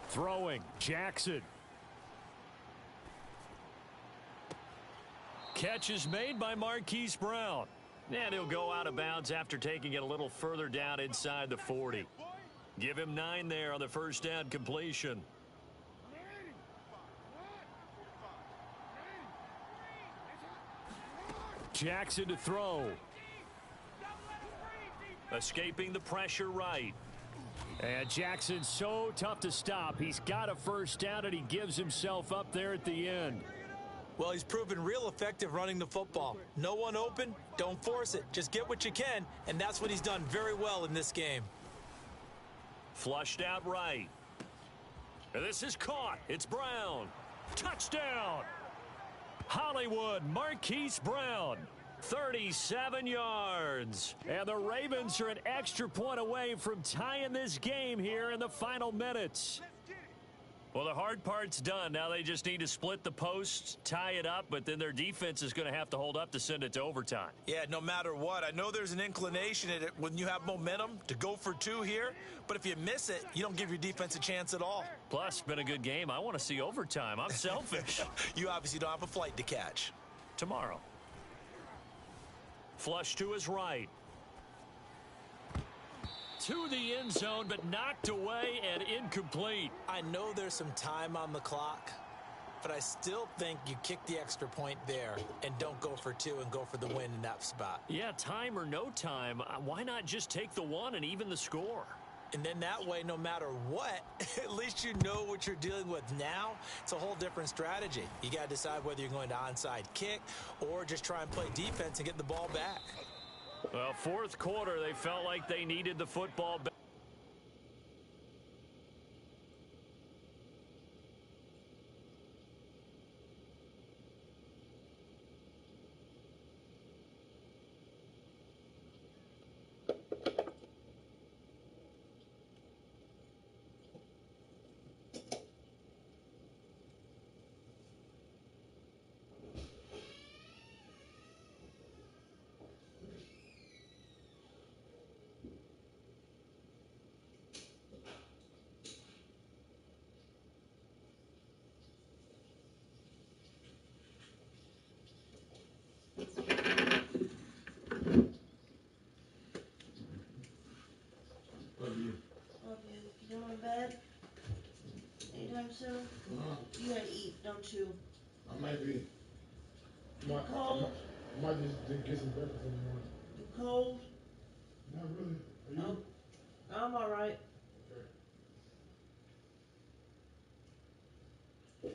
Throwing, Jackson. Catch is made by Marquise Brown. And he'll go out of bounds after taking it a little further down inside the 40. Give him 9 there on the 1st down completion. Jackson to throw. Escaping the pressure right. And Jackson's so tough to stop. He's got a 1st down, and he gives himself up there at the end. Well, he's proven real effective running the football. No one open, don't force it. Just get what you can, and that's what he's done very well in this game. Flushed out right. And this is caught. It's Brown. Touchdown. Hollywood, Marquise Brown. 37 yards. And the Ravens are an extra point away from tying this game here in the final minutes. Well, the hard part's done. Now they just need to split the posts, tie it up, but then their defense is going to have to hold up to send it to overtime. Yeah, no matter what. I know there's an inclination in it when you have momentum to go for 2 here, but if you miss it, you don't give your defense a chance at all. Plus, been a good game. I want to see overtime. I'm selfish. You obviously don't have a flight to catch. Tomorrow. Flush to his right. to the end zone, but knocked away and incomplete. I know there's some time on the clock, but I still think you kick the extra point there and don't go for 2 and go for the win in that spot. Yeah, time or no time, why not just take the 1 and even the score? And then that way, no matter what, at least you know what you're dealing with now. It's a whole different strategy. You got to decide whether you're going to onside kick or just try and play defense and get the ball back. Well, fourth quarter, they felt like they needed the football back. Love you. Love you. You going to bed? Anytime soon? You gotta eat, don't you? I might be. I might just get some breakfast in the morning. You cold? Not really. Are you? I'm alright. Okay.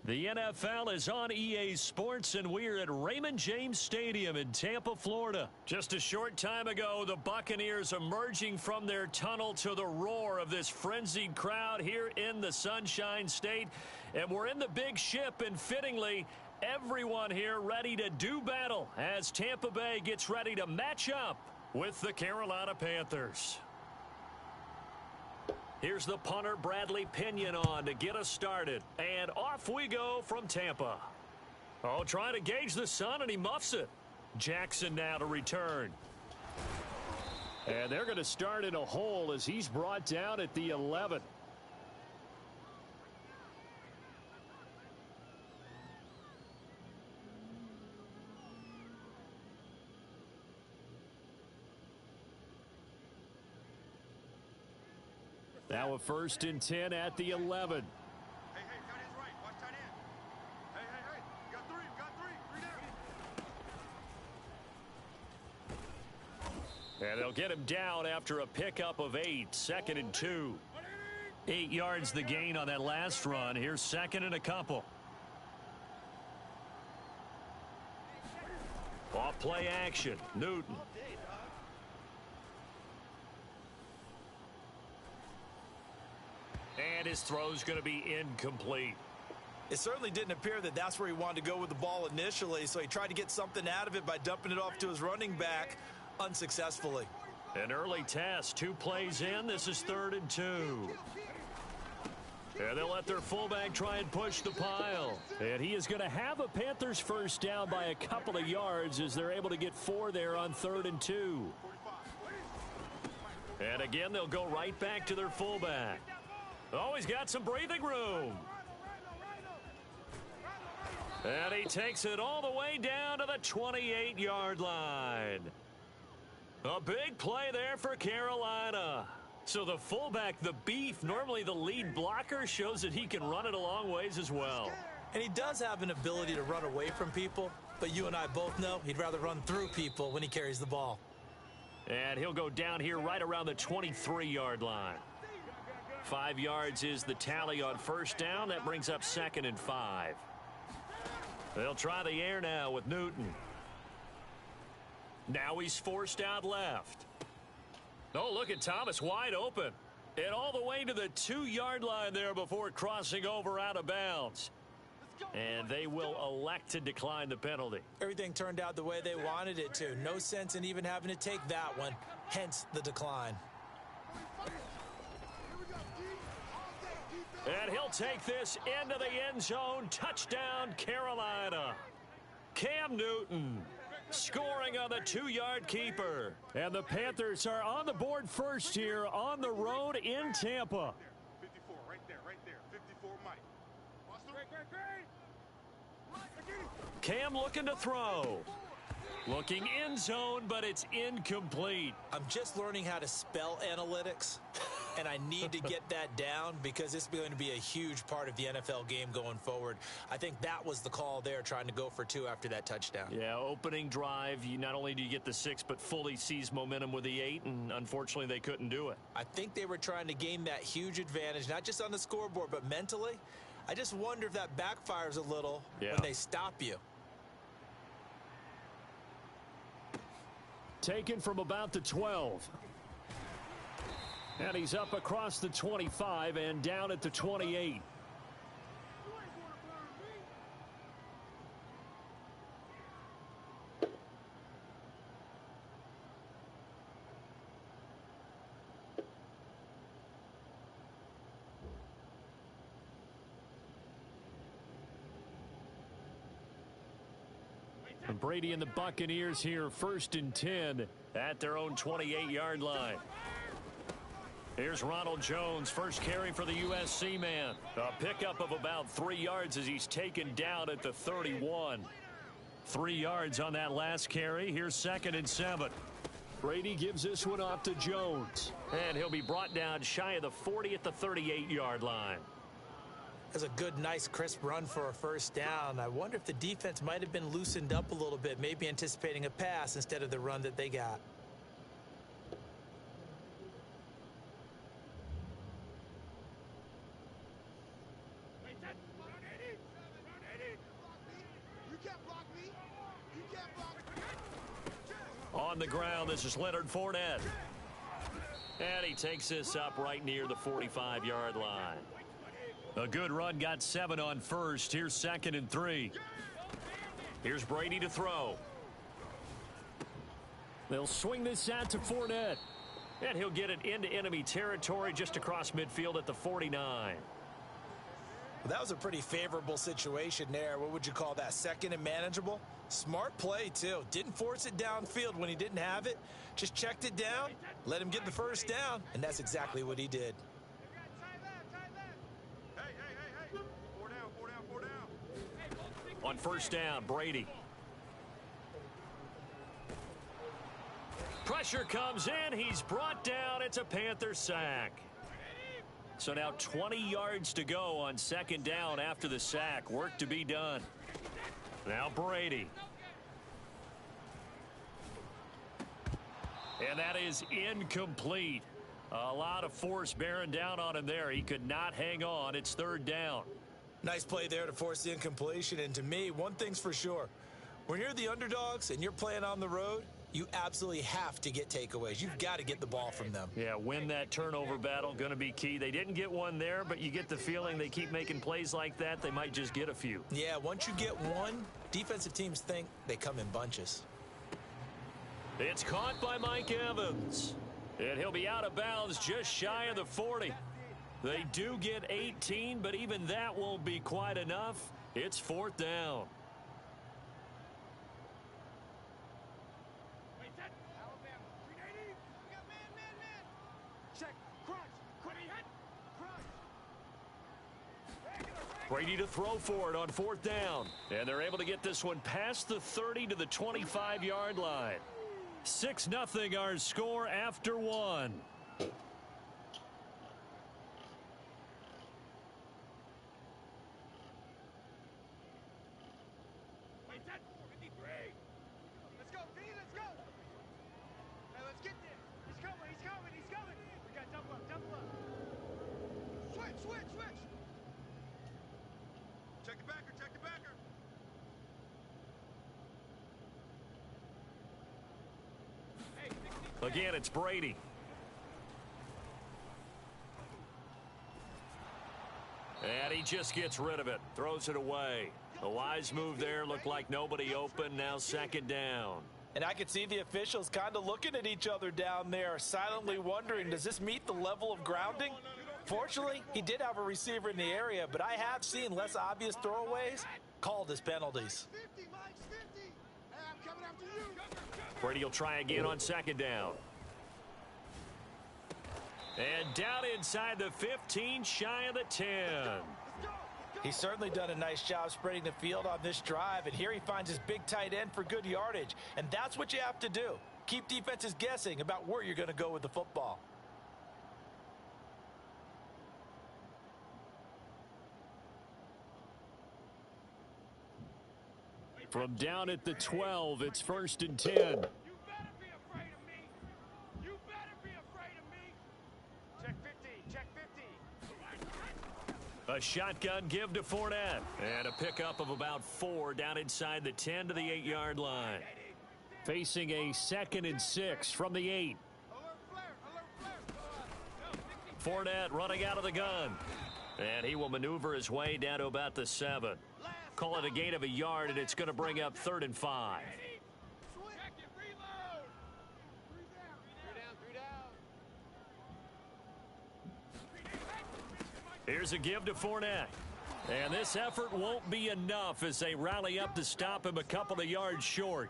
The NFL is on EA Sports, and we're at Raymond James Stadium in Tampa, Florida. Just a short time ago, the Buccaneers emerging from their tunnel to the roar of this frenzied crowd here in the Sunshine State. And we're in the big ship, and fittingly, everyone here ready to do battle as Tampa Bay gets ready to match up with the Carolina Panthers. Here's the punter, Bradley Pinion, on to get us started. And off we go from Tampa. Oh, trying to gauge the sun, and he muffs it. Jackson now to return. And they're going to start in a hole as he's brought down at the 11. Now a 1st and 10 at the 11. Hey, tight end's right. Watch tight end. Hey. You got three. Three down. And they'll get him down after a pickup of 8. 2nd and 2. 8 yards the gain on that last run. Here's 2nd and a couple. Off play action. Newton. And his throw's going to be incomplete. It certainly didn't appear that that's where he wanted to go with the ball initially, so he tried to get something out of it by dumping it off to his running back unsuccessfully. An early test, 2 plays in. This is 3rd and 2. And they'll let their fullback try and push the pile. And he is going to have a Panthers first down by a couple of yards as they're able to get 4 there on 3rd and 2. And again, they'll go right back to their fullback. Oh, he's got some breathing room. And he takes it all the way down to the 28-yard line. A big play there for Carolina. So the fullback, the beef, normally the lead blocker, shows that he can run it a long ways as well. And he does have an ability to run away from people, but you and I both know he'd rather run through people when he carries the ball. And he'll go down here right around the 23-yard line. 5 yards is the tally on first down. That brings up 2nd and 5. They'll try the air now with Newton. Now he's forced out left. Oh, look at Thomas wide open. And all the way to the 2-yard line there before crossing over out of bounds. And they will elect to decline the penalty. Everything turned out the way they wanted it to. No sense in even having to take that one, hence the decline. And he'll take this into the end zone. Touchdown, Carolina. Cam Newton scoring on the 2-yard keeper. And the Panthers are on the board first here on the road in Tampa. 54, right there. 54, Mike. Cam looking to throw. Looking end zone, but it's incomplete. I'm just learning how to spell analytics, and I need to get that down because it's going to be a huge part of the NFL game going forward. I think that was the call there, trying to go for 2 after that touchdown. Yeah, opening drive, you not only do you get the 6, but fully seize momentum with the 8, and unfortunately they couldn't do it. I think they were trying to gain that huge advantage, not just on the scoreboard, but mentally. I just wonder if that backfires a little when they stop you. Taken from about the 12. And he's up across the 25 and down at the 28. And Brady and the Buccaneers here, 1st and 10 at their own 28-yard line. Here's Ronald Jones, first carry for the USC man. A pickup of about 3 yards as he's taken down at the 31. 3 yards on that last carry. Here's 2nd and 7. Brady gives this one off to Jones. And he'll be brought down shy of the 40 at the 38-yard line. That's a good, nice, crisp run for a first down. I wonder if the defense might have been loosened up a little bit, maybe anticipating a pass instead of the run that they got. On the ground, this is Leonard Fournette. And he takes this up right near the 45-yard line. A good run, got 7 on first. Here's 2nd and 3. Here's Brady to throw. They'll swing this out to Fournette. And he'll get it into enemy territory just across midfield at the 49. Well, that was a pretty favorable situation there. What would you call that? 2nd and manageable? Smart play, too. Didn't force it downfield when he didn't have it. Just checked it down, let him get the first down, and that's exactly what he did. On first down, Brady. Pressure comes in. He's brought down. It's a Panther sack. So now 20 yards to go on 2nd down after the sack. Work to be done. Now Brady. And that is incomplete. A lot of force bearing down on him there. He could not hang on. It's 3rd down. Nice play there to force the incompletion. And to me, one thing's for sure. When you're the underdogs and you're playing on the road, You absolutely have to get takeaways. You've got to get the ball from them. Yeah, win that turnover battle, going to be key. They didn't get one there, but you get the feeling they keep making plays like that, they might just get a few. Yeah, once you get one, defensive teams think they come in bunches. It's caught by Mike Evans. And he'll be out of bounds just shy of the 40. They do get 18, but even that won't be quite enough. It's 4th down. Brady to throw for it on 4th down. And they're able to get this one past the 30 to the 25-yard line. 6-0 our score after 1. Let's go, D, let's go. Hey, let's get there. He's coming, he's coming, he's coming. We got double up, double up. Switch, switch, switch. Check the backer, check the backer. Again, it's Brady. And he just gets rid of it. Throws it away. A wise move there. Looked like nobody open. Now 2nd down. And I could see the officials kind of looking at each other down there, silently wondering, does this meet the level of grounding? Fortunately, he did have a receiver in the area, but I have seen less obvious throwaways called as penalties. 50, Mike, 50. Hey, I'm coming after you. Brady will try again on 2nd down. And down inside the 15, shy of the 10. He's certainly done a nice job spreading the field on this drive, and here he finds his big tight end for good yardage. And that's what you have to do. Keep defenses guessing about where you're going to go with the football. From down at the 12, it's 1st and 10. You better be afraid of me. You better be afraid of me. Check 50, check 50. A shotgun give to Fournette. And a pickup of about 4 down inside the 10 to the 8-yard line. Facing a 2nd and 6 from the 8. Alert flare, alert flare. Fournette running out of the gun. And he will maneuver his way down to about the 7. Call it a gain of a yard, and it's going to bring up 3rd and 5. Check it, reload. 3 down. Here's a give to Fournette. And this effort won't be enough as they rally up to stop him a couple of yards short.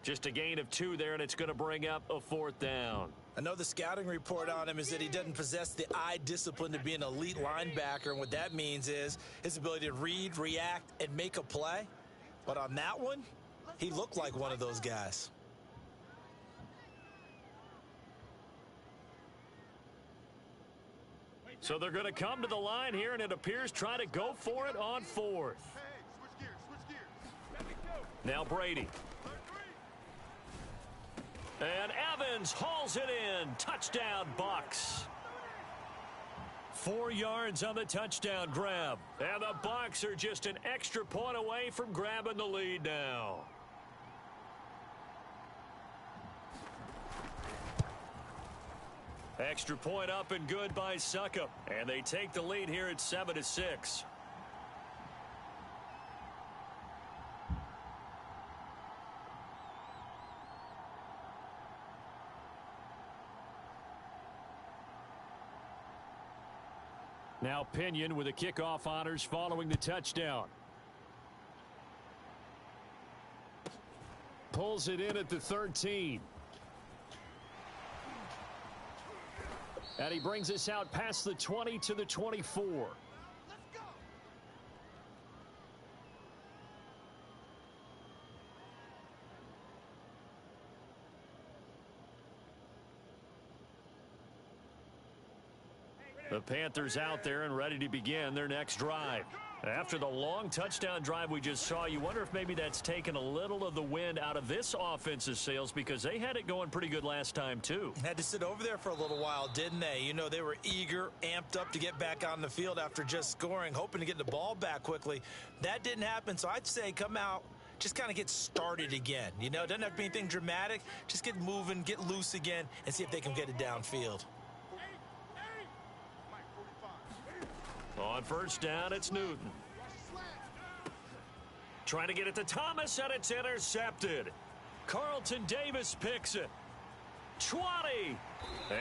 Just a gain of 2 there, and it's going to bring up a 4th down. I know the scouting report on him is that he doesn't possess the eye discipline to be an elite linebacker, and what that means is his ability to read, react, and make a play. But on that one, he looked like one of those guys. So they're going to come to the line here, and it appears try to go for it on 4th. Hey, switch gears, switch gears. Now Brady. And Evans hauls it in. Touchdown, Bucs. 4 yards on the touchdown grab. And the Bucs are just an extra point away from grabbing the lead now. Extra point up and good by Succop. And they take the lead here at 7-6. Now Pinion with the kickoff honors following the touchdown. Pulls it in at the 13. And he brings us out past the 20 to the 24. Let's go. The Panthers out there and ready to begin their next drive. After the long touchdown drive we just saw, you wonder if maybe that's taken a little of the wind out of this offensive sails, because they had it going pretty good last time too. Had to sit over there for a little while, didn't they? You know, they were eager, amped up to get back on the field after just scoring, hoping to get the ball back quickly. That didn't happen, so I'd say come out, just kind of get started again. You know, doesn't have to be anything dramatic. Just get moving, get loose again, and see if they can get it downfield. On first down, it's Newton. Trying to get it to Thomas, and it's intercepted. Carlton Davis picks it. 20.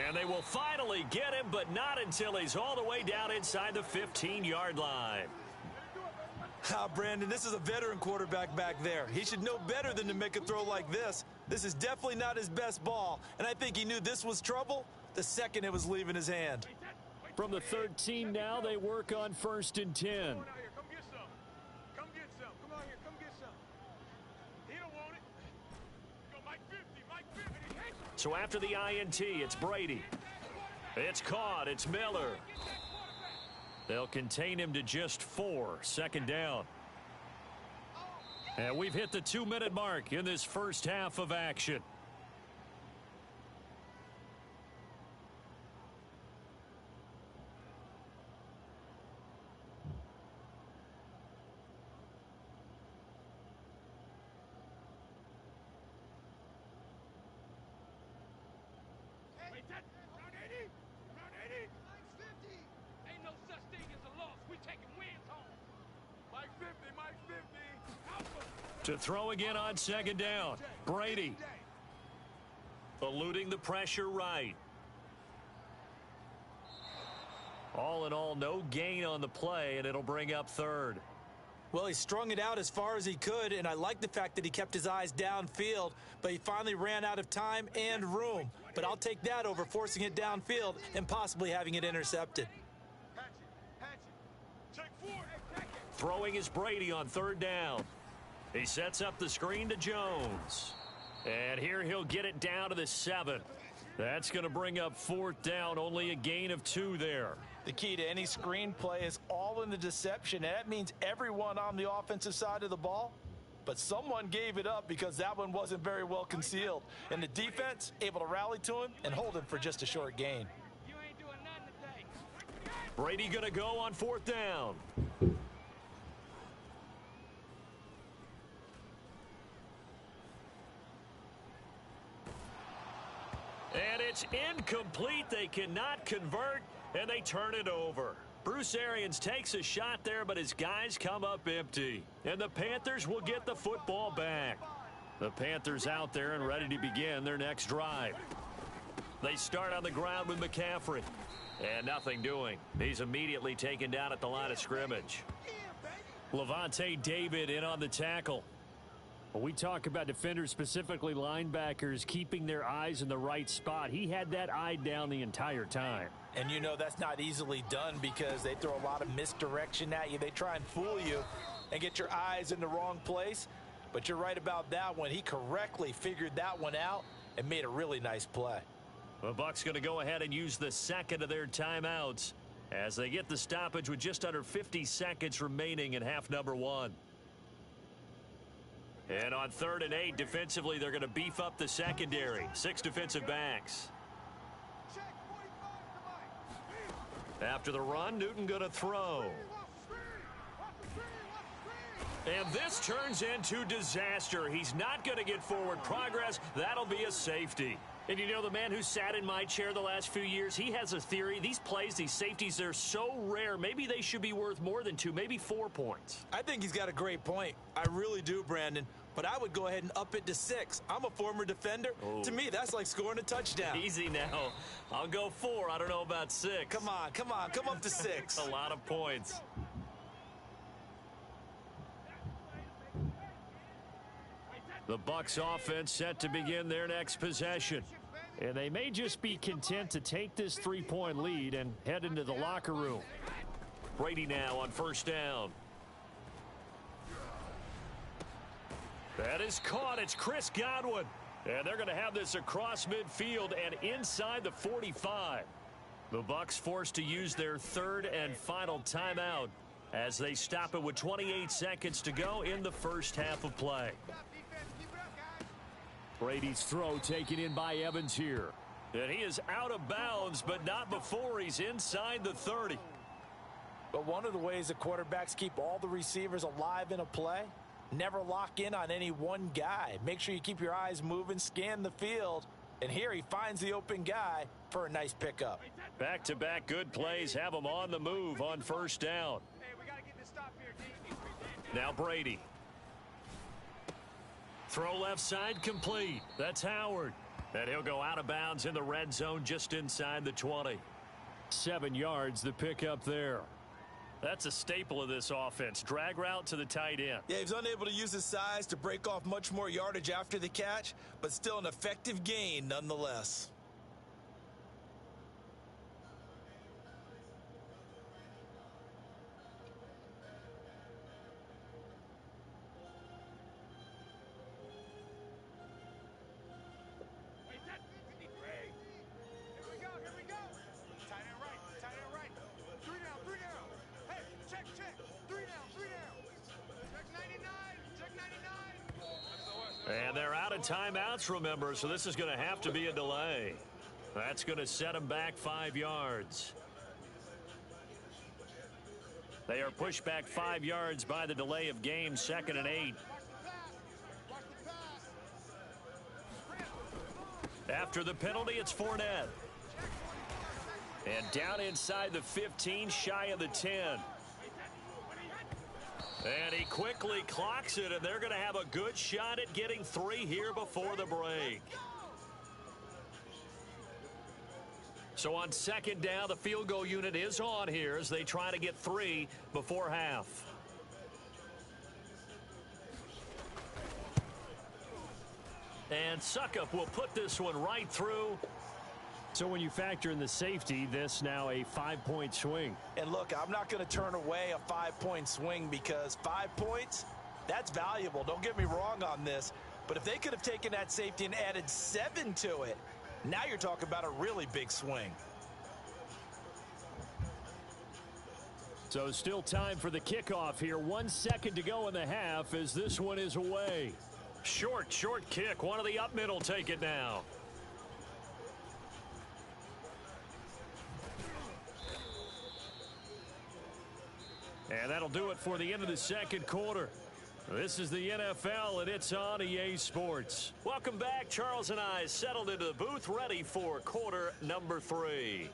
And they will finally get him, but not until he's all the way down inside the 15-yard line. Brandon, this is a veteran quarterback back there. He should know better than to make a throw like this. This is definitely not his best ball, and I think he knew this was trouble the second it was leaving his hand. From the 13 now, they work on 1st and 10. Come get some. Come get some. Come on here. Come get some. He don't want it. Go Mike 50. Mike 50. So after the INT, it's Brady. It's caught. It's Miller. They'll contain him to just 4. 2nd down. And we've hit the 2-minute mark in this first half of action. Ain't no such thing as a loss. We taking wins home. Mike 50. Mike 50. To throw again on 2nd down. Brady. Eluding the pressure right. All in all, no gain on the play, and it'll bring up 3rd. Well, he strung it out as far as he could, and I like the fact that he kept his eyes downfield, but he finally ran out of time and room. But I'll take that over forcing it downfield and possibly having it intercepted. Throwing is Brady on 3rd down. He sets up the screen to Jones. And here he'll get it down to the 7. That's going to bring up 4th down, only a gain of 2 there. The key to any screen play is all in the deception, and that means everyone on the offensive side of the ball. But someone gave it up because that one wasn't very well concealed. And the defense able to rally to him and hold him for just a short gain. You ain't doing nothing today. Brady going to go on 4th down. And it's incomplete. They cannot convert, and they turn it over. Bruce Arians takes a shot there, but his guys come up empty. And the Panthers will get the football back. The Panthers out there and ready to begin their next drive. They start on the ground with McCaffrey. And nothing doing. He's immediately taken down at the line of scrimmage. Levante David in on the tackle. When we talk about defenders, specifically linebackers, keeping their eyes in the right spot, he had that eye down the entire time. And you know that's not easily done because they throw a lot of misdirection at you. They try and fool you and get your eyes in the wrong place. But you're right about that one. He correctly figured that one out and made a really nice play. The Bucs going to go ahead and use the 2nd of their timeouts as they get the stoppage with just under 50 seconds remaining in half number 1. And on 3rd and 8, defensively, they're going to beef up the secondary. 6 defensive backs. After the run, Newton going to throw. And this turns into disaster. He's not going to get forward progress. That'll be a safety. And you know, the man who sat in my chair the last few years, he has a theory. These plays, these safeties, they're so rare. Maybe they should be worth more than 2, maybe 4 points. I think he's got a great point. I really do, Brandon. But I would go ahead and up it to 6. I'm a former defender. Oh. To me, that's like scoring a touchdown. Easy now. I'll go 4. I don't know about 6. Come on. Come up to 6. A lot of points. The Bucs offense set to begin their next possession. And they may just be content to take this 3-point lead and head into the locker room. Brady now on 1st down. That is caught. It's Chris Godwin. And they're going to have this across midfield and inside the 45. The Bucs forced to use their 3rd and final timeout as they stop it with 28 seconds to go in the first half of play. Brady's throw taken in by Evans here. And he is out of bounds, but not before he's inside the 30. But one of the ways the quarterbacks keep all the receivers alive in a play Never lock in on any one guy. Make sure you keep your eyes moving, scan the field. And here he finds the open guy for a nice pickup. Back-to-back good plays have him on the move on first down. Now Brady. Throw left side complete. That's Howard. And he'll go out of bounds in the red zone just inside the 20. 7 yards, the pickup there. That's a staple of this offense. Drag route to the tight end. Yeah, he's unable to use his size to break off much more yardage after the catch, but still an effective gain nonetheless. And they're out of timeouts, remember, so this is going to have to be a delay. That's going to set them back 5 yards. They are pushed back 5 yards by the delay of game, 2nd and 8. After the penalty, it's Fournette. And down inside the 15, shy of the 10. And he quickly clocks it, and they're going to have a good shot at getting 3 here before the break. So on 2nd down, the field goal unit is on here as they try to get 3 before half. And Suckup will put this one right through. So when you factor in the safety, this now a 5-point swing. And look, I'm not going to turn away a 5-point swing because 5 points, that's valuable. Don't get me wrong on this. But if they could have taken that safety and added 7 to it, now you're talking about a really big swing. So still time for the kickoff here. 1 second to go in the half as this one is away. Short kick. One of the up middle take it now. And that'll do it for the end of the 2nd quarter. This is the NFL, and it's on EA Sports. Welcome back. Charles and I settled into the booth, ready for quarter number 3.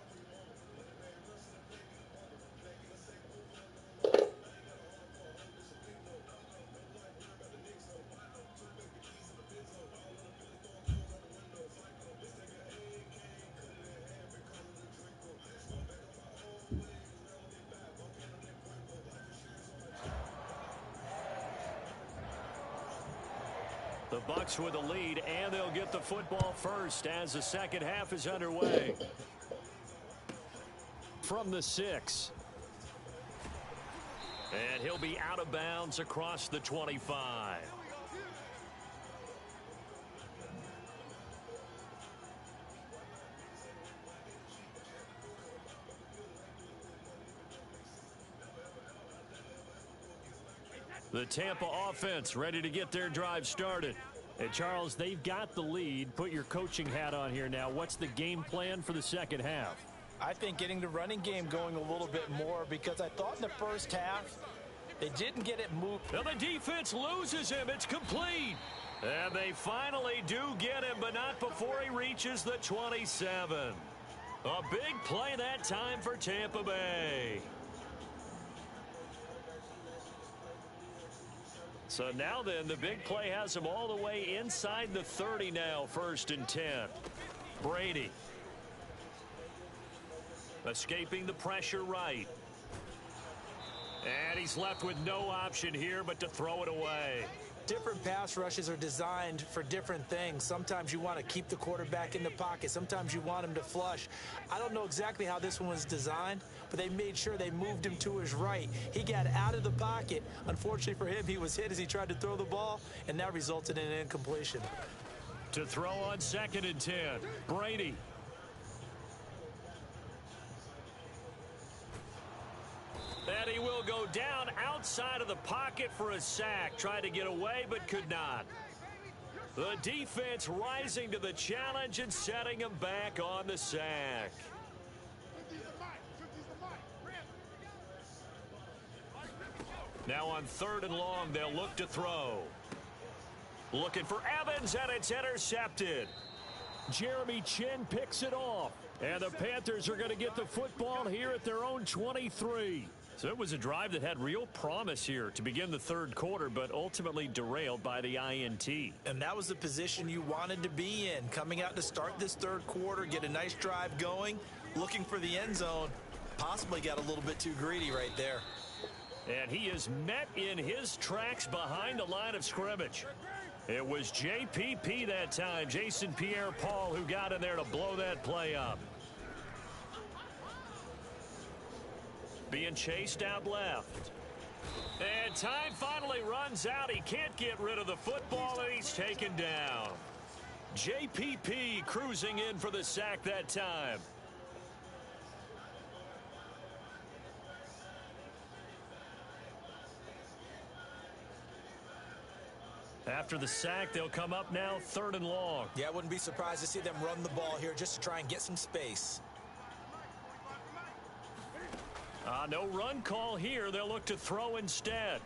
The Bucs with the lead, and they'll get the football first as the 2nd half is underway. From the 6. And he'll be out of bounds across the 25. The Tampa offense ready to get their drive started. And Charles, they've got the lead. Put your coaching hat on here now. What's the game plan for the 2nd half? I think getting the running game going a little bit more because I thought in the first half they didn't get it moved. And the defense loses him. It's complete. And they finally do get him, but not before he reaches the 27. A big play that time for Tampa Bay. So now then, the big play has him all the way inside the 30 now, 1st and 10. Brady. Escaping the pressure right. And he's left with no option here but to throw it away. Different pass rushes are designed for different things. Sometimes you want to keep the quarterback in the pocket. Sometimes you want him to flush. I don't know exactly how this one was designed, but they made sure they moved him to his right. He got out of the pocket. Unfortunately for him, he was hit as he tried to throw the ball, and that resulted in an incompletion. To throw on 2nd and 10, Brady. And he will go down outside of the pocket for a sack. Tried to get away, but could not. The defense rising to the challenge and setting him back on the sack. Now on 3rd and long, they'll look to throw. Looking for Evans, and it's intercepted. Jeremy Chin picks it off. And the Panthers are going to get the football here at their own 23. So it was a drive that had real promise here to begin the 3rd quarter, but ultimately derailed by the INT. And that was the position you wanted to be in. Coming out to start this 3rd quarter, get a nice drive going, looking for the end zone. Possibly got a little bit too greedy right there. And he is met in his tracks behind the line of scrimmage. It was JPP that time, Jason Pierre-Paul, who got in there to blow that play up. Being chased out left. And time finally runs out. He can't get rid of the football, and he's taken down. JPP cruising in for the sack that time. After the sack, they'll come up now 3rd and long. Yeah, I wouldn't be surprised to see them run the ball here just to try and get some space. No run call here. They'll look to throw instead.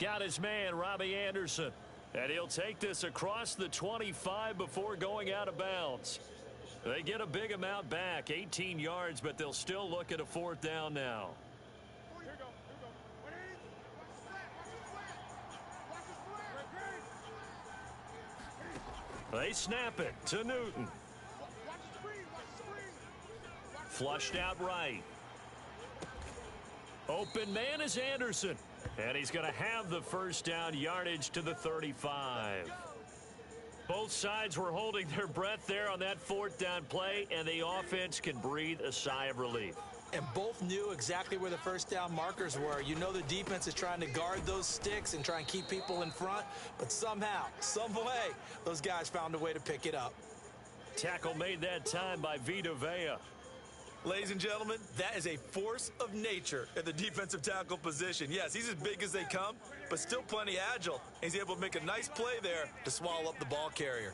Got his man, Robbie Anderson. And he'll take this across the 25 before going out of bounds. They get a big amount back, 18 yards, but they'll still look at a 4th down now. They snap it to Newton. Flushed out right. Open man is Anderson. And he's going to have the 1st down, yardage to the 35. Both sides were holding their breath there on that 4th down play, and the offense can breathe a sigh of relief. And both knew exactly where the 1st down markers were. You know the defense is trying to guard those sticks and try and keep people in front, but somehow, some way, those guys found a way to pick it up. Tackle made that time by Vita Vea. Ladies and gentlemen, that is a force of nature at the defensive tackle position. Yes, he's as big as they come, but still plenty agile. He's able to make a nice play there to swallow up the ball carrier.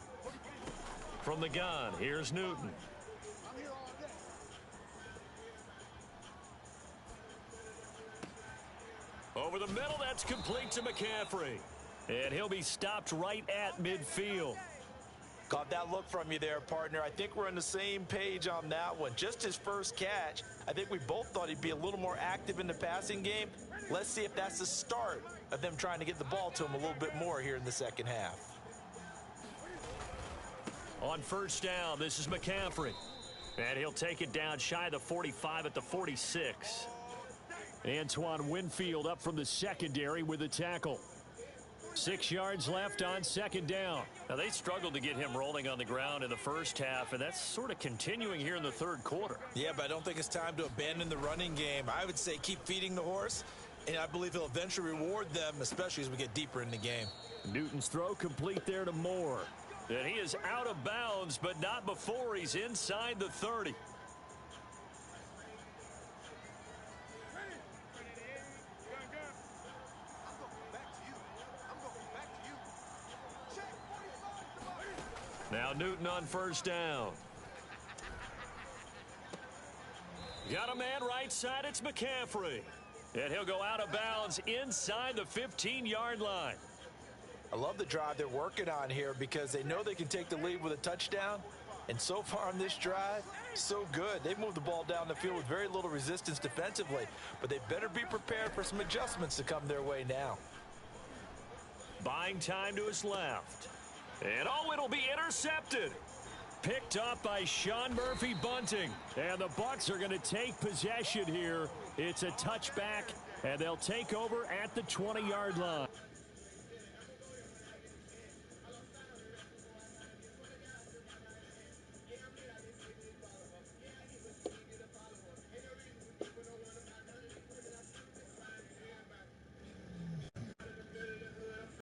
From the gun, here's Newton. Over the middle, that's complete to McCaffrey. And he'll be stopped right at midfield. Got that look from you there, partner. I think we're on the same page on that one. Just his first catch, I think we both thought he'd be a little more active in the passing game. Let's see if that's the start of them trying to get the ball to him a little bit more here in the 2nd half. On 1st down, this is McCaffrey. And he'll take it down shy of the 45 at the 46. Antoine Winfield up from the secondary with a tackle. 6 yards left on 2nd down. Now, they struggled to get him rolling on the ground in the 1st half, and that's sort of continuing here in the 3rd quarter. Yeah, but I don't think it's time to abandon the running game. I would say keep feeding the horse, and I believe he'll eventually reward them, especially as we get deeper in the game. Newton's throw complete there to Moore. And he is out of bounds, but not before he's inside the 30. Now Newton on 1st down. Got a man right side. It's McCaffrey. And he'll go out of bounds inside the 15-yard line. I love the drive they're working on here because they know they can take the lead with a touchdown. And so far on this drive, so good. They've moved the ball down the field with very little resistance defensively. But they better be prepared for some adjustments to come their way now. Buying time to his left. And it'll be intercepted. Picked up by Sean Murphy Bunting. And the Bucs are going to take possession here. It's a touchback, and they'll take over at the 20-yard line.